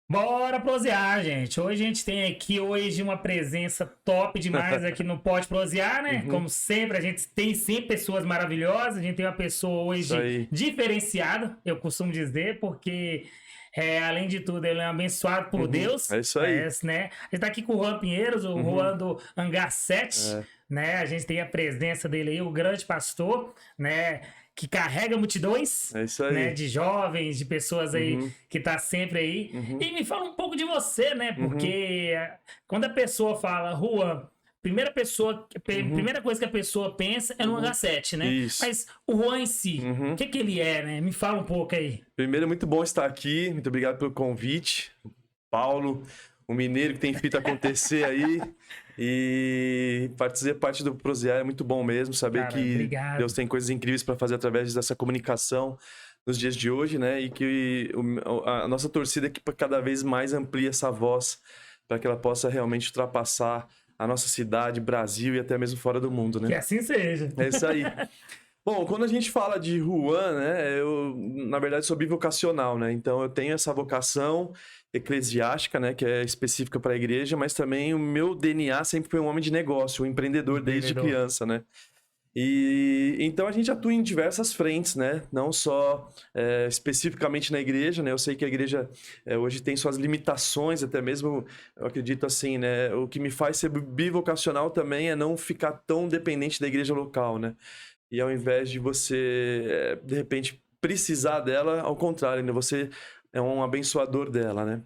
Bora prosear, gente. Hoje a gente tem aqui hoje uma presença top demais aqui no Pode Prosear, né? Uhum, Como sempre, a gente tem sempre pessoas maravilhosas. A gente tem uma pessoa isso hoje aí. diferenciada, eu costumo dizer, porque além de tudo, ele é abençoado por Deus. É isso É, aí. né? A gente tá aqui com o Juan Pinheiros, o Uhum, Juan do Hangar 7, é, né? A gente tem a presença dele aí, o grande pastor, né? Que carrega multidões, é isso né? aí. De jovens, de pessoas aí Uhum, que tá sempre aí. uhum, E me fala um pouco de você, né? uhum, Porque quando a pessoa fala Juan, uhum, primeira coisa que a pessoa pensa é no uhum. H7, né? Isso. Mas o Juan em si, o Uhum. que que ele é, né? Me fala um pouco aí. Primeiro, é muito bom estar aqui. Muito obrigado pelo convite. Paulo, o mineiro que tem feito acontecer aí. E fazer parte do Prosear é muito bom mesmo. Saber Cara, que Deus obrigado. tem coisas incríveis para fazer através dessa comunicação nos dias de hoje, né? E que a nossa torcida é que cada vez mais amplie essa voz para que ela possa realmente ultrapassar a nossa cidade, Brasil e até mesmo fora do mundo, Que né? assim seja. É isso aí. Bom, quando a gente fala de Juan, né, eu, na verdade, sou bivocacional, né? Então, eu tenho essa vocação eclesiástica, né, que é específica para a igreja, mas também o meu DNA sempre foi um homem de negócio, um empreendedor desde Empreendedor. criança, né? E então a gente atua em diversas frentes, né? Não só especificamente na igreja, né? Eu sei que a igreja hoje tem suas limitações, até mesmo, eu acredito assim, né? O que me faz ser bivocacional também é não ficar tão dependente da igreja local, né? E ao invés de você, de repente, precisar dela, ao contrário, né? Você é um abençoador dela, né?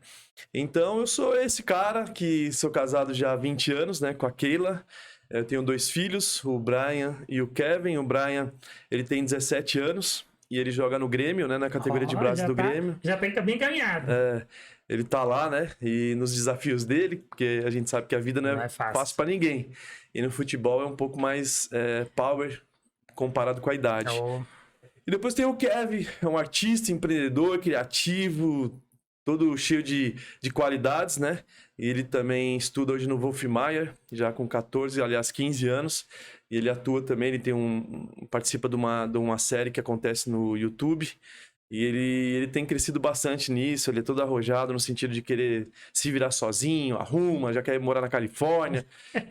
Então, eu sou esse cara que sou casado já há 20 anos, né, com a Keila. Eu tenho dois filhos, o Brian e o Kevin. O Brian, ele tem 17 anos e ele joga no Grêmio, né, na categoria de Ó, base do Grêmio. já tá bem encaminhado. É, ele tá lá, né, e nos desafios dele, porque a gente sabe que a vida não Não é é fácil fácil. para ninguém. E no futebol é um pouco mais power comparado com a idade. Então, E depois tem o Kevin, é um artista, empreendedor, criativo, todo cheio de qualidades, né? E ele também estuda hoje no Wolf Maia, já com 14, aliás, 15 anos. E ele atua também, ele tem participa de uma série que acontece no YouTube. E ele tem crescido bastante nisso, ele é todo arrojado no sentido de querer se virar sozinho, arruma, já quer morar na Califórnia.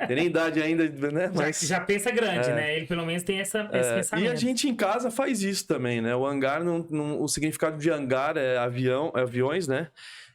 Tem nem idade ainda, né? Mas já pensa grande, né? Ele pelo menos tem esse e a pensamento. gente em casa faz isso também, né? O hangar, o significado de hangar é avião, é aviões, né?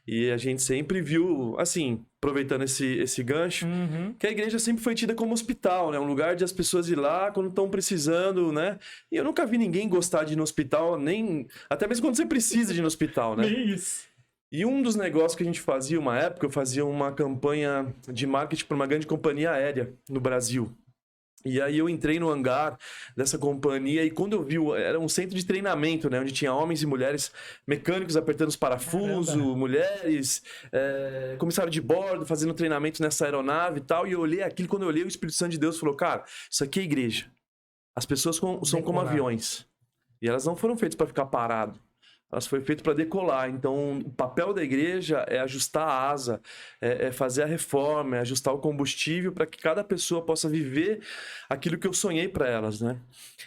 E a gente sempre viu, assim, aproveitando esse gancho, Uhum. que a igreja sempre foi tida como hospital, né? Um lugar de as pessoas ir lá quando estão precisando, né? E eu nunca vi ninguém gostar de ir no hospital, nem até mesmo quando você precisa de ir no hospital, né? Bem isso. E um dos negócios que a gente fazia uma época, eu fazia uma campanha de marketing para uma grande companhia aérea no Brasil. E aí eu entrei no hangar dessa companhia e quando eu vi, era um centro de treinamento, né? Onde tinha homens e mulheres mecânicos apertando os parafusos, Caramba. mulheres, comissário de bordo fazendo treinamento nessa aeronave e tal. E eu olhei aquilo, quando eu olhei, o Espírito Santo de Deus falou, cara, isso aqui é igreja. As pessoas são como Decolar. aviões. E elas não foram feitas para ficar parado. Elas foram feitas para decolar. Então, o papel da igreja é ajustar a asa, é fazer a reforma, é ajustar o combustível para que cada pessoa possa viver aquilo que eu sonhei para elas, né?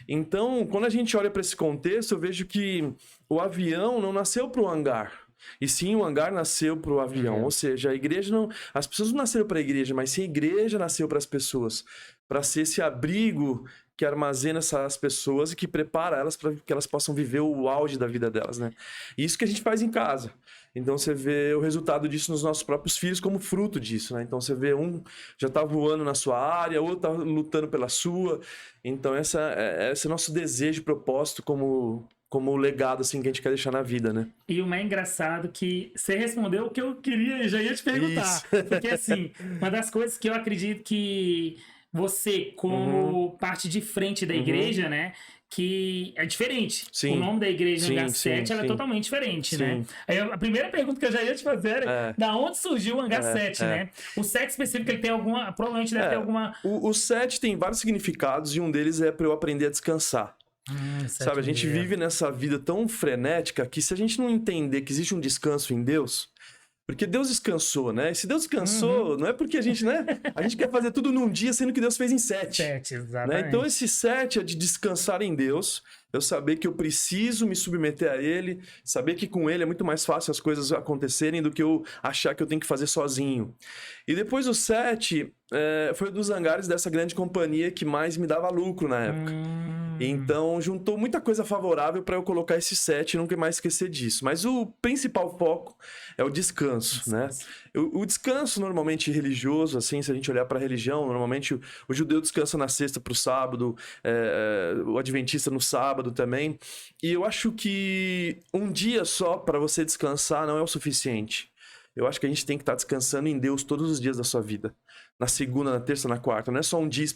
Então, quando a gente olha para esse contexto, eu vejo que o avião não nasceu para o hangar. E sim, o hangar nasceu para o avião. Ou seja, a igreja não. As pessoas não nasceram para a igreja, mas sim a igreja nasceu para as pessoas. Para ser esse abrigo que armazena essas pessoas e que prepara elas para que elas possam viver o auge da vida delas, né? E isso que a gente faz em casa. Então você vê o resultado disso nos nossos próprios filhos como fruto disso, né? Então você vê um já tá voando na sua área, outro tá lutando pela sua. Então esse é o nosso desejo, propósito como legado assim que a gente quer deixar na vida, né? E o mais engraçado que você respondeu o que eu queria e já ia te Isso. perguntar. Porque, assim, uma das coisas que eu acredito que você, Uhum, como parte de frente da uhum. igreja, né? Que é diferente. O Sim, nome da igreja Hangar sim, sim, 7 ela é sim, totalmente diferente, né? sim. Aí a primeira pergunta que eu já ia te fazer era É, da onde surgiu o Hangar é, 7, é. né? O 7 específico ele tem alguma. Provavelmente deve ter É, alguma. o 7 tem vários significados e um deles é para eu aprender a descansar. Sabe, a gente 7 vive nessa vida tão frenética que se a gente não entender que existe um descanso em Deus, Porque Deus descansou, né? E se Deus descansou, não é porque a gente, né? A gente quer fazer tudo num dia, sendo que Deus fez em 7. 7, Né? exatamente. Então, esse 7 é de descansar em Deus, eu saber que eu preciso me submeter a Ele, saber que com Ele é muito mais fácil as coisas acontecerem do que eu achar que eu tenho que fazer sozinho. E depois o 7 foi um dos hangares dessa grande companhia que mais me dava lucro na época. Então, juntou muita coisa favorável para eu colocar esse 7 e nunca mais esquecer disso. Mas o principal foco é o descanso, né? O descanso normalmente religioso, assim, se a gente olhar para a religião, normalmente o judeu descansa na sexta para o sábado, o adventista no sábado também. E eu acho que um dia só para você descansar não é o suficiente. Eu acho que a gente tem que estar descansando em Deus todos os dias da sua vida. Na segunda, na terça, na quarta. Não é só um dia,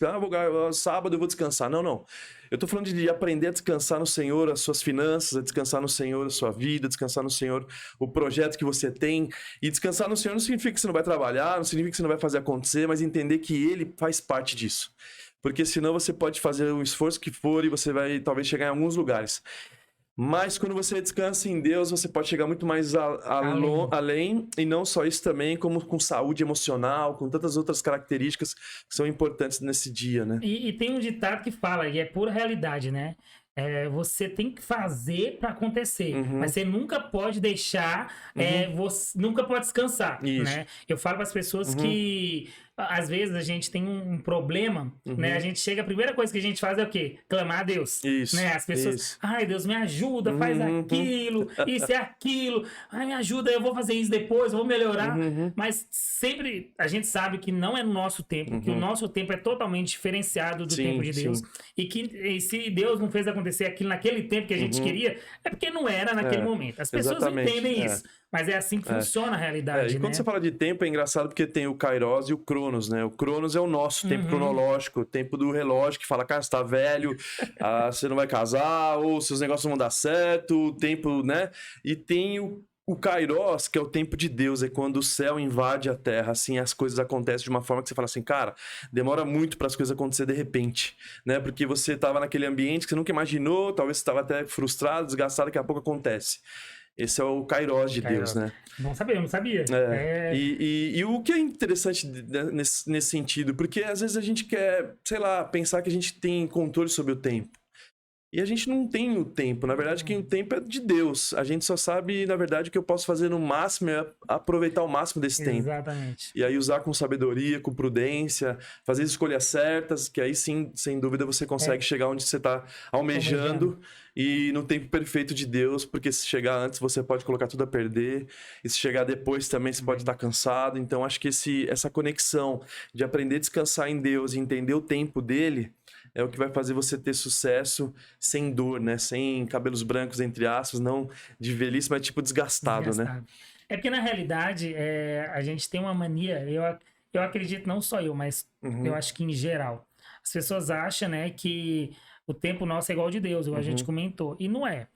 sábado eu vou descansar. Não, não. Eu tô falando de aprender a descansar no Senhor as suas finanças, a descansar no Senhor a sua vida, descansar no Senhor o projeto que você tem. E descansar no Senhor não significa que você não vai trabalhar, não significa que você não vai fazer acontecer, mas entender que Ele faz parte disso. Porque senão você pode fazer o esforço que for e você vai talvez chegar em alguns lugares. Mas quando você descansa em Deus, você pode chegar muito mais além, e não só isso também, como com saúde emocional, com tantas outras características que são importantes nesse dia, né? E tem um ditado que fala, e é pura realidade, né? Você tem que fazer para acontecer, mas você nunca pode deixar, você nunca pode descansar, né? Eu falo para as pessoas que às vezes a gente tem um problema, né? A gente chega, a primeira coisa que a gente faz é o quê? Clamar a Deus, né? As pessoas, ai, Deus me ajuda, faz aquilo, isso é aquilo, ai, me ajuda, eu vou fazer isso depois, eu vou melhorar, mas sempre a gente sabe que não é no nosso tempo, que o nosso tempo é totalmente diferenciado do tempo de Deus, e se Deus não fez acontecer aquilo naquele tempo que a gente queria, é porque não era naquele momento. As pessoas entendem isso. Mas é assim que funciona a realidade, e quando né? você fala de tempo, é engraçado porque tem o Kairos e o Cronos, né? O Cronos é o nosso tempo cronológico, o tempo do relógio que fala, cara, você tá velho, você não vai casar, ou seus negócios não vão dar certo, o tempo, né? E tem o Kairos, que é o tempo de Deus, é quando o céu invade a terra, assim, as coisas acontecem de uma forma que você fala assim, cara, demora muito para as coisas acontecer de repente, né? Porque você tava naquele ambiente que você nunca imaginou, talvez você tava até frustrado, desgastado, daqui a pouco acontece. Esse é o Kairos de Deus, né? Bom saber, eu não sabia. E o que é interessante nesse sentido, porque às vezes a gente quer, sei lá, pensar que a gente tem controle sobre o tempo. E a gente não tem o tempo. Na verdade, o tempo é de Deus. A gente só sabe, na verdade, o que eu posso fazer no máximo é aproveitar o máximo desse tempo. Exatamente. E aí usar com sabedoria, com prudência, fazer as escolhas certas, que aí sim, sem dúvida, você consegue chegar onde você está almejando. E no tempo perfeito de Deus, porque se chegar antes você pode colocar tudo a perder, e se chegar depois também você pode estar cansado. Então acho que essa conexão de aprender a descansar em Deus e entender o tempo dele é o que vai fazer você ter sucesso sem dor, né? Sem cabelos brancos, entre aspas, não de velhice, mas tipo desgastado, né? É porque na realidade a gente tem uma mania, eu acredito, não só eu, mas eu acho que em geral, as pessoas acham, né, que o tempo nosso é igual ao de Deus, igual a gente comentou. E não é.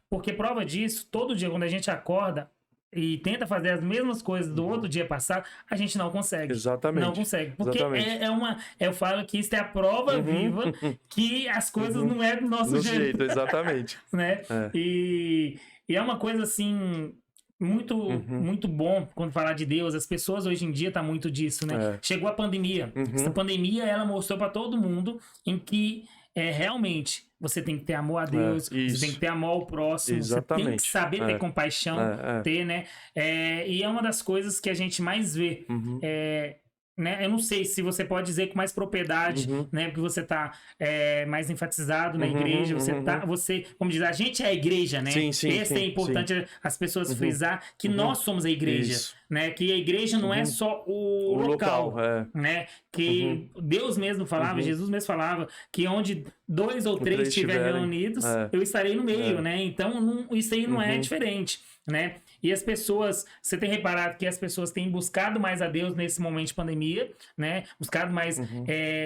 Porque prova disso, todo dia quando a gente acorda e tenta fazer as mesmas coisas do outro dia passado, a gente não consegue. Exatamente. Não consegue. Porque eu falo que isso é a prova viva que as coisas não é do nosso jeito. Exatamente. Né? E é uma coisa assim... muito bom quando falar de Deus. As pessoas hoje em dia tá muito disso, né? Chegou a pandemia. Essa pandemia, ela mostrou para todo mundo em que realmente você tem que ter amor a Deus, você tem que ter amor ao próximo, exatamente. Você tem que saber ter compaixão, ter, né? E é uma das coisas que a gente mais vê. Né? Eu não sei se você pode dizer com mais propriedade, né? Porque você tá mais enfatizado na igreja, você, como diz, a gente é a igreja, né? Esse é importante as pessoas frisar que nós somos a igreja, né? Que a igreja não é só o local, né? Que Deus mesmo falava, Jesus mesmo falava, que onde 2 ou 3 estiverem reunidos, eu estarei no meio, né? Então, isso aí não é diferente, né? E as pessoas, você tem reparado que as pessoas têm buscado mais a Deus nesse momento de pandemia, né? Buscado mais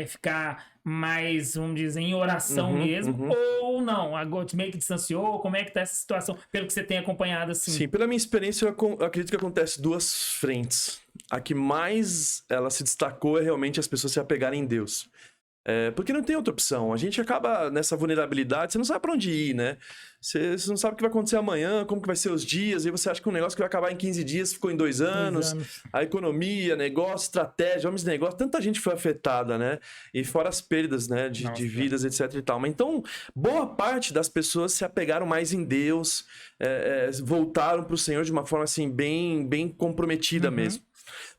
ficar mais, vamos dizer, em oração mesmo, ou não? Agora meio que distanciou? Como é que tá essa situação, pelo que você tem acompanhado assim? Sim, pela minha experiência, eu acredito que acontece 2 frentes. A que mais ela se destacou é realmente as pessoas se apegarem em Deus. Porque não tem outra opção. A gente acaba nessa vulnerabilidade, você não sabe para onde ir, né? Você não sabe o que vai acontecer amanhã, como que vai ser os dias, e você acha que um negócio que vai acabar em 15 dias ficou em 2 anos. A economia, negócio, estratégia, homens de negócio, tanta gente foi afetada, né? E fora as perdas, né? De vidas, etc e tal. Mas então, boa parte das pessoas se apegaram mais em Deus, voltaram para o Senhor de uma forma assim, bem comprometida mesmo.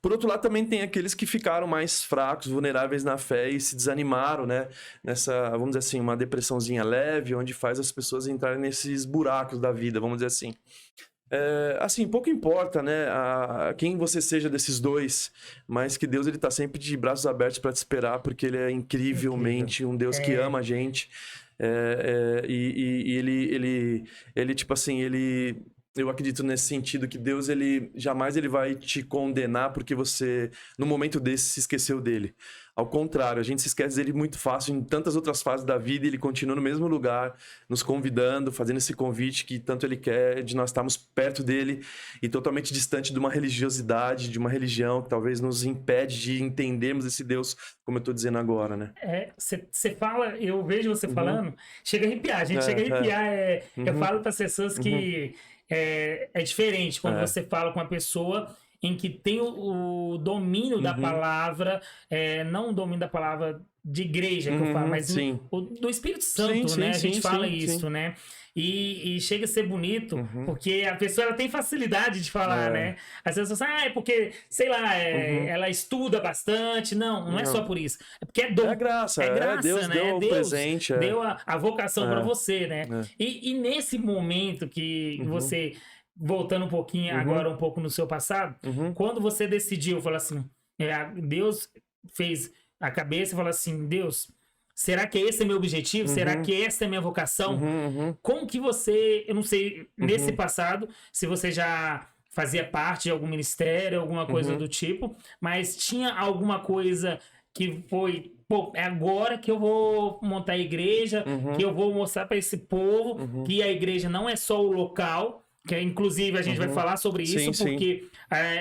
Por outro lado, também tem aqueles que ficaram mais fracos, vulneráveis na fé e se desanimaram, né? Nessa, vamos dizer assim, uma depressãozinha leve, onde faz as pessoas entrarem nesses buracos da vida, vamos dizer assim. Assim, pouco importa, né, quem você seja desses dois, mas que Deus ele tá sempre de braços abertos para te esperar, porque ele é incrivelmente um Deus que ama a gente. E ele, tipo assim, eu acredito nesse sentido que Deus, ele jamais ele vai te condenar porque você, no momento desse, se esqueceu dele. Ao contrário, a gente se esquece dele muito fácil em tantas outras fases da vida e ele continua no mesmo lugar, nos convidando, fazendo esse convite que tanto ele quer, de nós estarmos perto dele e totalmente distante de uma religiosidade, de uma religião que talvez nos impede de entendermos esse Deus, como eu estou dizendo agora, né? Você fala, eu vejo você falando, chega a arrepiar, a gente chega a arrepiar. Eu falo para as pessoas que é diferente quando você fala com uma pessoa em que tem o domínio da palavra, não o domínio da palavra de igreja que eu falo, mas do Espírito Santo, né? A gente fala isso, né? E chega a ser bonito, porque a pessoa ela tem facilidade de falar, né? Às vezes você fala, é porque, sei lá, ela estuda bastante. Não é só por isso. É porque é dom. É graça, Deus né? deu o presente. Deu a vocação para você, né? E nesse momento que você... Voltando um pouquinho agora, um pouco no seu passado, quando você decidiu, falou assim, Deus fez a cabeça e falou assim, Deus, será que esse é meu objetivo? Será que essa é a minha vocação? Como que você, eu não sei, nesse passado, se você já fazia parte de algum ministério, alguma coisa do tipo, mas tinha alguma coisa que foi, pô, é agora que eu vou montar a igreja, que eu vou mostrar para esse povo que a igreja não é só o local, que inclusive a gente vai falar sobre isso, porque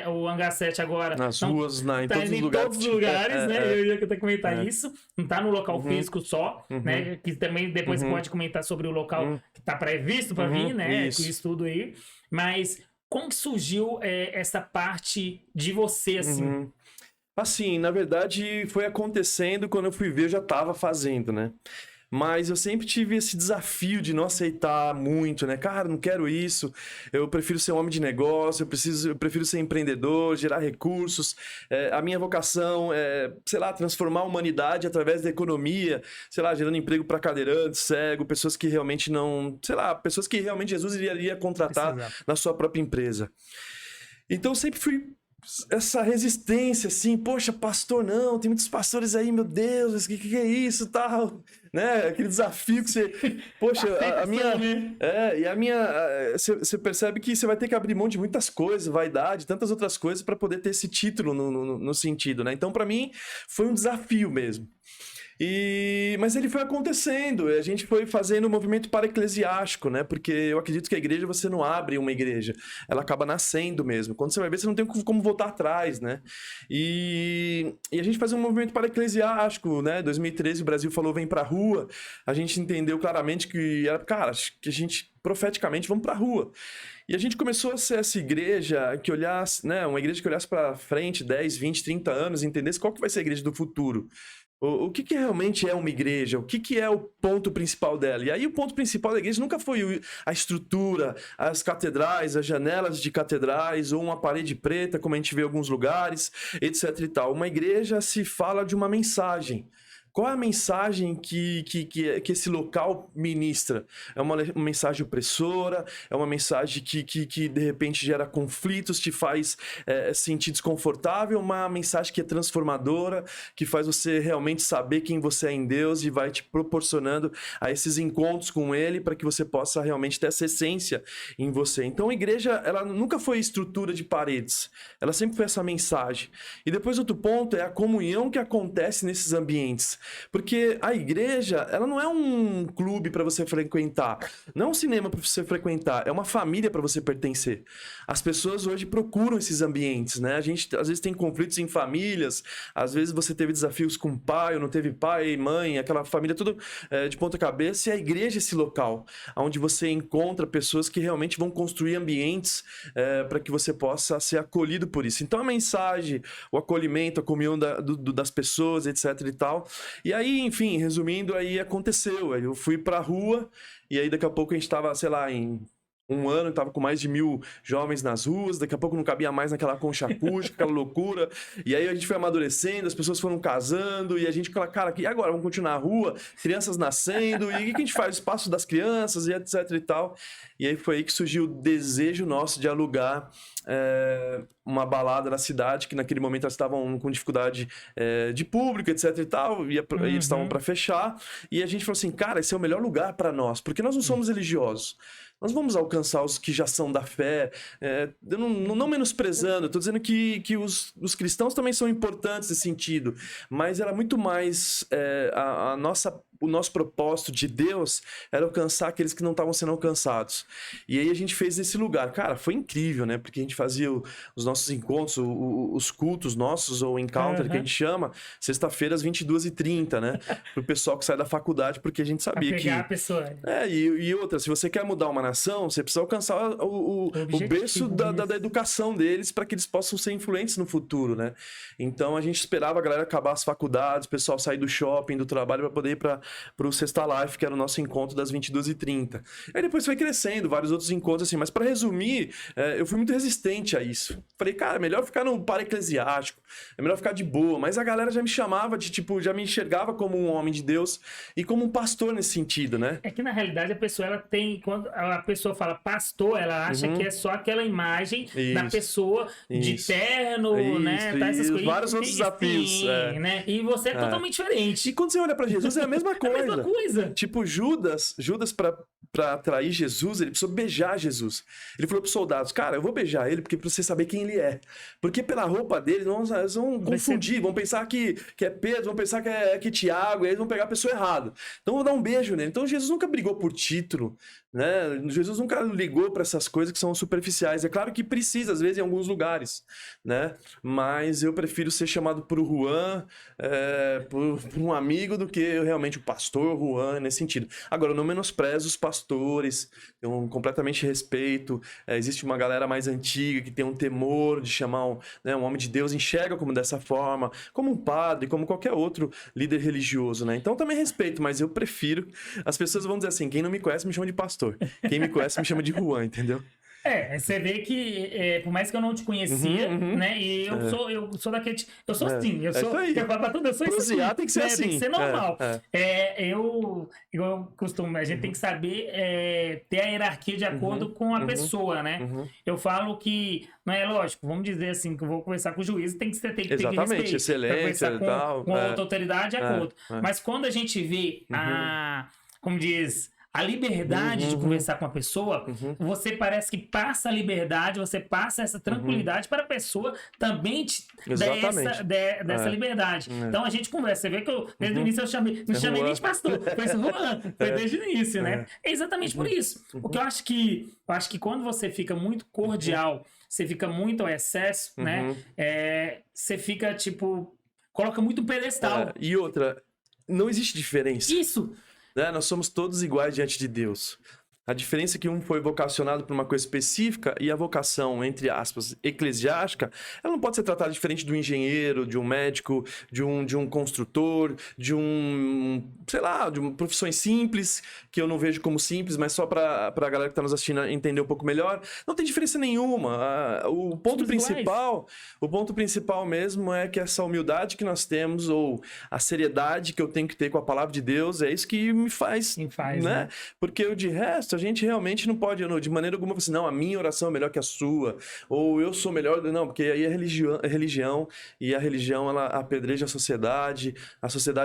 o Hangar 7 agora... Nas ruas, em todos os lugares, né? Eu ia até comentar isso. Não tá no local físico só, né? Que também depois pode comentar sobre o local que tá previsto para vir, né? Com o estudo aí. Mas como que surgiu essa parte de você, assim? Assim, na verdade, foi acontecendo quando eu fui ver, eu já tava fazendo, né? Mas eu sempre tive esse desafio de não aceitar muito, né? Cara, não quero isso, eu prefiro ser um homem de negócio, eu prefiro ser empreendedor, gerar recursos. A minha vocação é, sei lá, transformar a humanidade através da economia, sei lá, gerando emprego para cadeirante, cego, pessoas que realmente não... Sei lá, pessoas que realmente Jesus iria contratar na sua própria empresa. Então eu sempre fui... essa resistência, assim, poxa, pastor, não, tem muitos pastores aí, meu Deus, o que é isso, tal, né, aquele desafio que você, poxa, você percebe que você vai ter que abrir mão de muitas coisas, vaidade, tantas outras coisas para poder ter esse título no sentido, né, então para mim foi um desafio mesmo. Mas ele foi acontecendo, a gente foi fazendo um movimento para-eclesiástico, né? Porque eu acredito que a igreja, você não abre uma igreja, ela acaba nascendo mesmo. Quando você vai ver, você não tem como voltar atrás, né? E a gente fazia um movimento para-eclesiástico, né? Em 2013 o Brasil falou, vem pra rua. A gente entendeu claramente que era, cara, que a gente, profeticamente, vamos pra rua. E a gente começou a ser essa igreja que olhasse, né? Uma igreja que olhasse pra frente, 10, 20, 30 anos, entendesse qual que vai ser a igreja do futuro. O que realmente é uma igreja? O que é o ponto principal dela? E aí o ponto principal da igreja nunca foi a estrutura, as catedrais, as janelas de catedrais, ou uma parede preta, como a gente vê em alguns lugares, etc e tal. Uma igreja se fala de uma mensagem. Qual é a mensagem que esse local ministra? É uma mensagem opressora? É uma mensagem que de repente gera conflitos, te faz sentir desconfortável? Uma mensagem que é transformadora, que faz você realmente saber quem você é em Deus e vai te proporcionando a esses encontros com Ele para que você possa realmente ter essa essência em você. Então a igreja, ela nunca foi estrutura de paredes. Ela sempre foi essa mensagem. E depois outro ponto é a comunhão que acontece nesses ambientes. Porque a igreja, ela não é um clube para você frequentar, não é um cinema para você frequentar, é uma família para você pertencer. As pessoas hoje procuram esses ambientes, né? A gente às vezes tem conflitos em famílias, às vezes você teve desafios com pai, ou não teve pai, mãe, aquela família tudo de ponta cabeça, e a igreja é esse local onde você encontra pessoas que realmente vão construir ambientes para que você possa ser acolhido por isso. Então a mensagem, o acolhimento, a comunhão das pessoas, etc e tal. E aí, enfim, resumindo, aí aconteceu. Aí eu fui pra rua e aí daqui a pouco a gente tava, sei lá, em um ano, tava com mais de 1.000 jovens nas ruas, daqui a pouco não cabia mais naquela concha acústica, aquela loucura. E aí a gente foi amadurecendo, as pessoas foram casando, e a gente fala, cara, e agora? Vamos continuar na rua, crianças nascendo, e o que a gente faz? O espaço das crianças, e etc e tal. E aí foi aí que surgiu o desejo nosso de alugar uma balada na cidade, que naquele momento elas estavam com dificuldade de público, etc e tal, e eles estavam para fechar. E a gente falou assim, cara, esse é o melhor lugar para nós, porque nós não somos religiosos. Nós vamos alcançar os que já são da fé, eu não menosprezando, eu estou dizendo que os cristãos também são importantes nesse sentido, mas era muito mais o nosso propósito de Deus era alcançar aqueles que não estavam sendo alcançados. E aí a gente fez esse lugar. Cara, foi incrível, né? Porque a gente fazia os nossos encontros, os cultos nossos, ou encounter, que a gente chama, sexta-feira às 22h30, né? Pro pessoal que sai da faculdade, porque a gente sabia pra pegar a pessoa. E outra, se você quer mudar uma nação, você precisa alcançar o berço da educação deles para que eles possam ser influentes no futuro, né? Então a gente esperava a galera acabar as faculdades, o pessoal sair do shopping, do trabalho, para poder ir para o Sexta Life, que era o nosso encontro das 22h30. Aí depois foi crescendo, vários outros encontros assim, mas para resumir, eu fui muito resistente a isso. Falei, cara, é melhor ficar no para-eclesiástico, é melhor ficar de boa, mas a galera já me chamava de, tipo, já me enxergava como um homem de Deus e como um pastor nesse sentido, né? É que na realidade a pessoa, ela tem, quando a pessoa fala pastor, ela acha que é só aquela imagem da pessoa de terno, né? Tá, essas coisas. Vários outros desafios. Né? E você é totalmente diferente. E quando você olha para Jesus, é a mesma coisa. É a mesma coisa. Tipo, Judas para atrair Jesus, ele precisou beijar Jesus. Ele falou para os soldados, cara, eu vou beijar ele porque para você saber quem ele é. Porque pela roupa dele, eles vão confundir, vão pensar que é Pedro, vão pensar que é Tiago, e eles vão pegar a pessoa errada. Então eu vou dar um beijo nele. Então Jesus nunca brigou por título, né? Jesus nunca ligou para essas coisas que são superficiais. É claro que precisa, às vezes, em alguns lugares, né? Mas eu prefiro ser chamado por Juan, por um amigo, do que realmente o pastor Juan, nesse sentido. Agora, eu não menosprezo os pastores, tenho completamente respeito. Existe uma galera mais antiga que tem um temor de chamar um homem de Deus, enxerga como dessa forma, como um padre, como qualquer outro líder religioso, né? Então, também respeito, mas eu prefiro. As pessoas vão dizer assim, quem não me conhece me chama de pastor. Quem me conhece me chama de Juan, entendeu? Você vê que, por mais que eu não te conhecia, né? E eu sou daquele. Eu sou assim, eu sou. Pra tudo, eu sou isso. Tem que ser assim. Tem que ser normal. Eu costumo, a gente tem que saber ter a hierarquia de acordo com a pessoa, né? Eu falo que, não é lógico, vamos dizer assim, que eu vou conversar com o juiz, tem que ter respeito. Excelência e tal. Com outra autoridade, de acordo. Mas quando a gente vê como diz, a liberdade de conversar com a pessoa, você parece que passa a liberdade, você passa essa tranquilidade para a pessoa também dessa liberdade. Então a gente conversa, você vê que desde o início eu não chamei nem de pastor, foi isso, Juan, foi desde o início, né? É exatamente por isso. Porque eu acho que quando você fica muito cordial, você fica muito ao excesso, né? Você fica, tipo, coloca muito pedestal. E outra, não existe diferença. Isso! Nós somos todos iguais diante de Deus. A diferença é que um foi vocacionado para uma coisa específica e a vocação, entre aspas, eclesiástica, ela não pode ser tratada diferente do engenheiro, de um médico, de um construtor, de profissões simples, que eu não vejo como simples, mas só para a galera que está nos assistindo entender um pouco melhor. Não tem diferença nenhuma. O ponto principal mesmo é que essa humildade que nós temos, ou a seriedade que eu tenho que ter com a palavra de Deus, é isso que me faz, né? Porque de resto, a gente realmente não pode, de maneira alguma, falar assim, não, a minha oração é melhor que a sua, ou eu sou melhor, não, porque aí é religião e a religião, ela apedreja a sociedade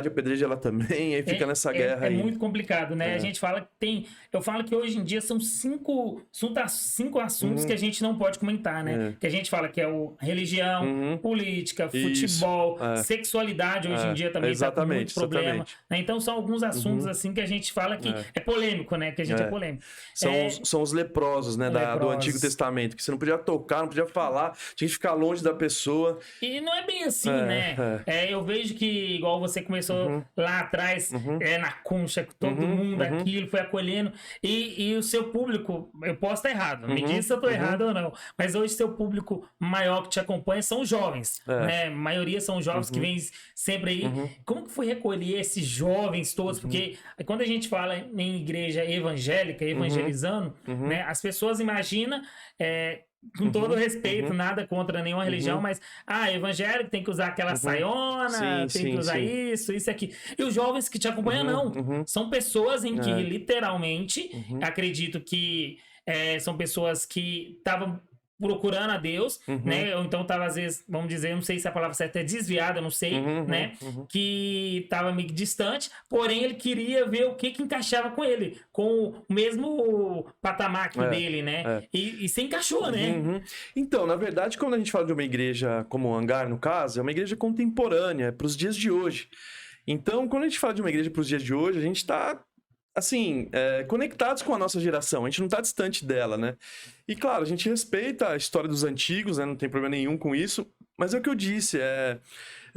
apedreja ela também, aí fica nessa guerra aí. É muito complicado, né? A gente fala que eu falo que hoje em dia são cinco assuntos que a gente não pode comentar, né? Que a gente fala que é o religião, política, futebol, sexualidade hoje em dia também tá com muito problema. Né? Então são alguns assuntos assim que a gente fala que é polêmico, né? Que a gente é polêmico. São os leprosos, né? Do Antigo Testamento, que você não podia tocar, não podia falar, tinha que ficar longe da pessoa. E não é bem assim, né? Eu vejo que, igual você começou lá atrás, na concha, todo mundo aquilo, foi acolhendo. E o seu público, eu posso estar errado, me diz se eu estou errado ou não, mas hoje seu público maior que te acompanha são jovens, né? A maioria são jovens que vêm sempre aí. Como que foi recolher esses jovens todos? Porque quando a gente fala em igreja evangélica, evangelizando, né? As pessoas imaginam... com todo respeito, nada contra nenhuma religião, mas evangélico tem que usar aquela saiona, tem que usar isso aqui. E os jovens que te acompanham, não. São pessoas em que, literalmente, acredito que são pessoas que estavam procurando a Deus, né? Ou então tava, às vezes, vamos dizer, não sei se a palavra certa é desviada, não sei, né? Que tava meio distante, porém ele queria ver o que encaixava com ele, com o mesmo patamar dele, né? E se encaixou, né? Então, na verdade, quando a gente fala de uma igreja como o Hangar, no caso, é uma igreja contemporânea, para os dias de hoje. Então, quando a gente fala de uma igreja para os dias de hoje, a gente está assim, conectados com a nossa geração, a gente não está distante dela, né? E claro, a gente respeita a história dos antigos, né? Não tem problema nenhum com isso, mas é o que eu disse,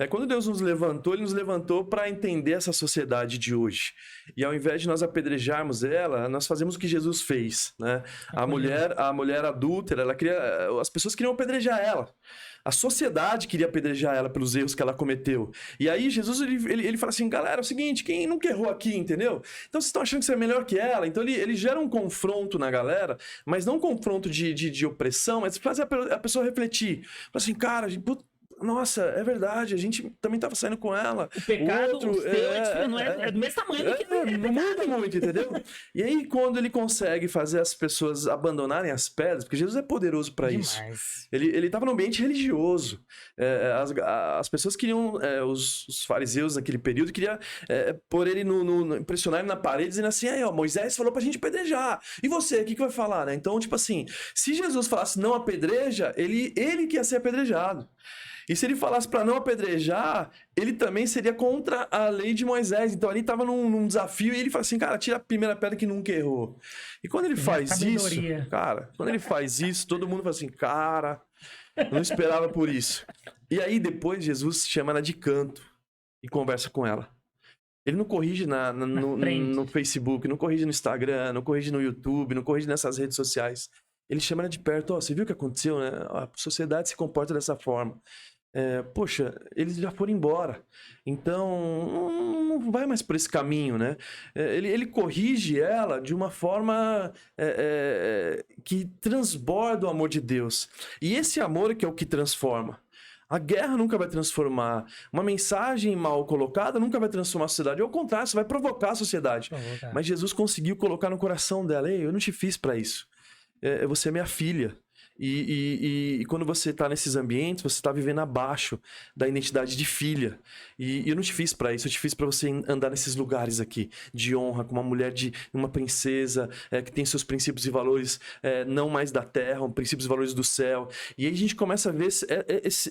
quando Deus nos levantou, Ele nos levantou para entender essa sociedade de hoje. E ao invés de nós apedrejarmos ela, nós fazemos o que Jesus fez, né? A mulher adúltera, as pessoas queriam apedrejar ela. A sociedade queria apedrejar ela pelos erros que ela cometeu. E aí Jesus, ele fala assim, galera, é o seguinte, quem nunca errou aqui, entendeu? Então vocês estão achando que você é melhor que ela. Então ele gera um confronto na galera, mas não um confronto de opressão, mas faz a pessoa refletir. Fala assim, cara, nossa, é verdade, a gente também tava saindo com ela. O pecado, não é do mesmo tamanho do que não muda muito, entendeu? E aí, quando ele consegue fazer as pessoas abandonarem as pedras, porque Jesus é poderoso para isso. Ele tava no ambiente religioso. As pessoas queriam, os fariseus naquele período, queriam pôr ele impressionar ele na parede, dizendo assim, Moisés falou pra gente apedrejar. E você, o que vai falar, né? Então, tipo assim, se Jesus falasse não apedreja, ele que ia ser apedrejado. E se ele falasse para não apedrejar, ele também seria contra a lei de Moisés. Então ali estava num desafio e ele fala assim, cara, tira a primeira pedra que nunca errou. E quando ele faz isso, cara, todo mundo fala assim, cara, eu não esperava por isso. E aí depois Jesus chama ela de canto e conversa com ela. Ele não corrige no Facebook, não corrige no Instagram, não corrige no YouTube, não corrige nessas redes sociais. Ele chama ela de perto, você viu o que aconteceu, né? A sociedade se comporta dessa forma. Poxa, eles já foram embora. Então, não vai mais por esse caminho, né? Ele corrige ela de uma forma que transborda o amor de Deus. E esse amor é que é o que transforma. A guerra nunca vai transformar. Uma mensagem mal colocada nunca vai transformar a sociedade. Ao contrário, você vai provocar a sociedade. Mas Jesus conseguiu colocar no coração dela, ei, eu não te fiz para isso. Você é minha filha. E quando você está nesses ambientes, você está vivendo abaixo da identidade de filha. E eu não te fiz para isso, eu te fiz para você andar nesses lugares aqui, de honra, com uma mulher, uma princesa, que tem seus princípios e valores não mais da terra, princípios e valores do céu. E aí a gente começa a ver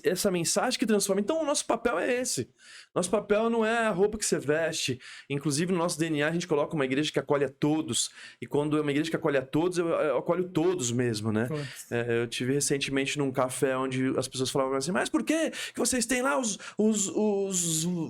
essa mensagem que transforma. Então o nosso papel é esse. Nosso papel não é a roupa que você veste. Inclusive no nosso DNA a gente coloca uma igreja que acolhe a todos. E quando é uma igreja que acolhe a todos, eu acolho todos mesmo, né? Eu tive recentemente num café onde as pessoas falavam assim, mas por que vocês têm lá os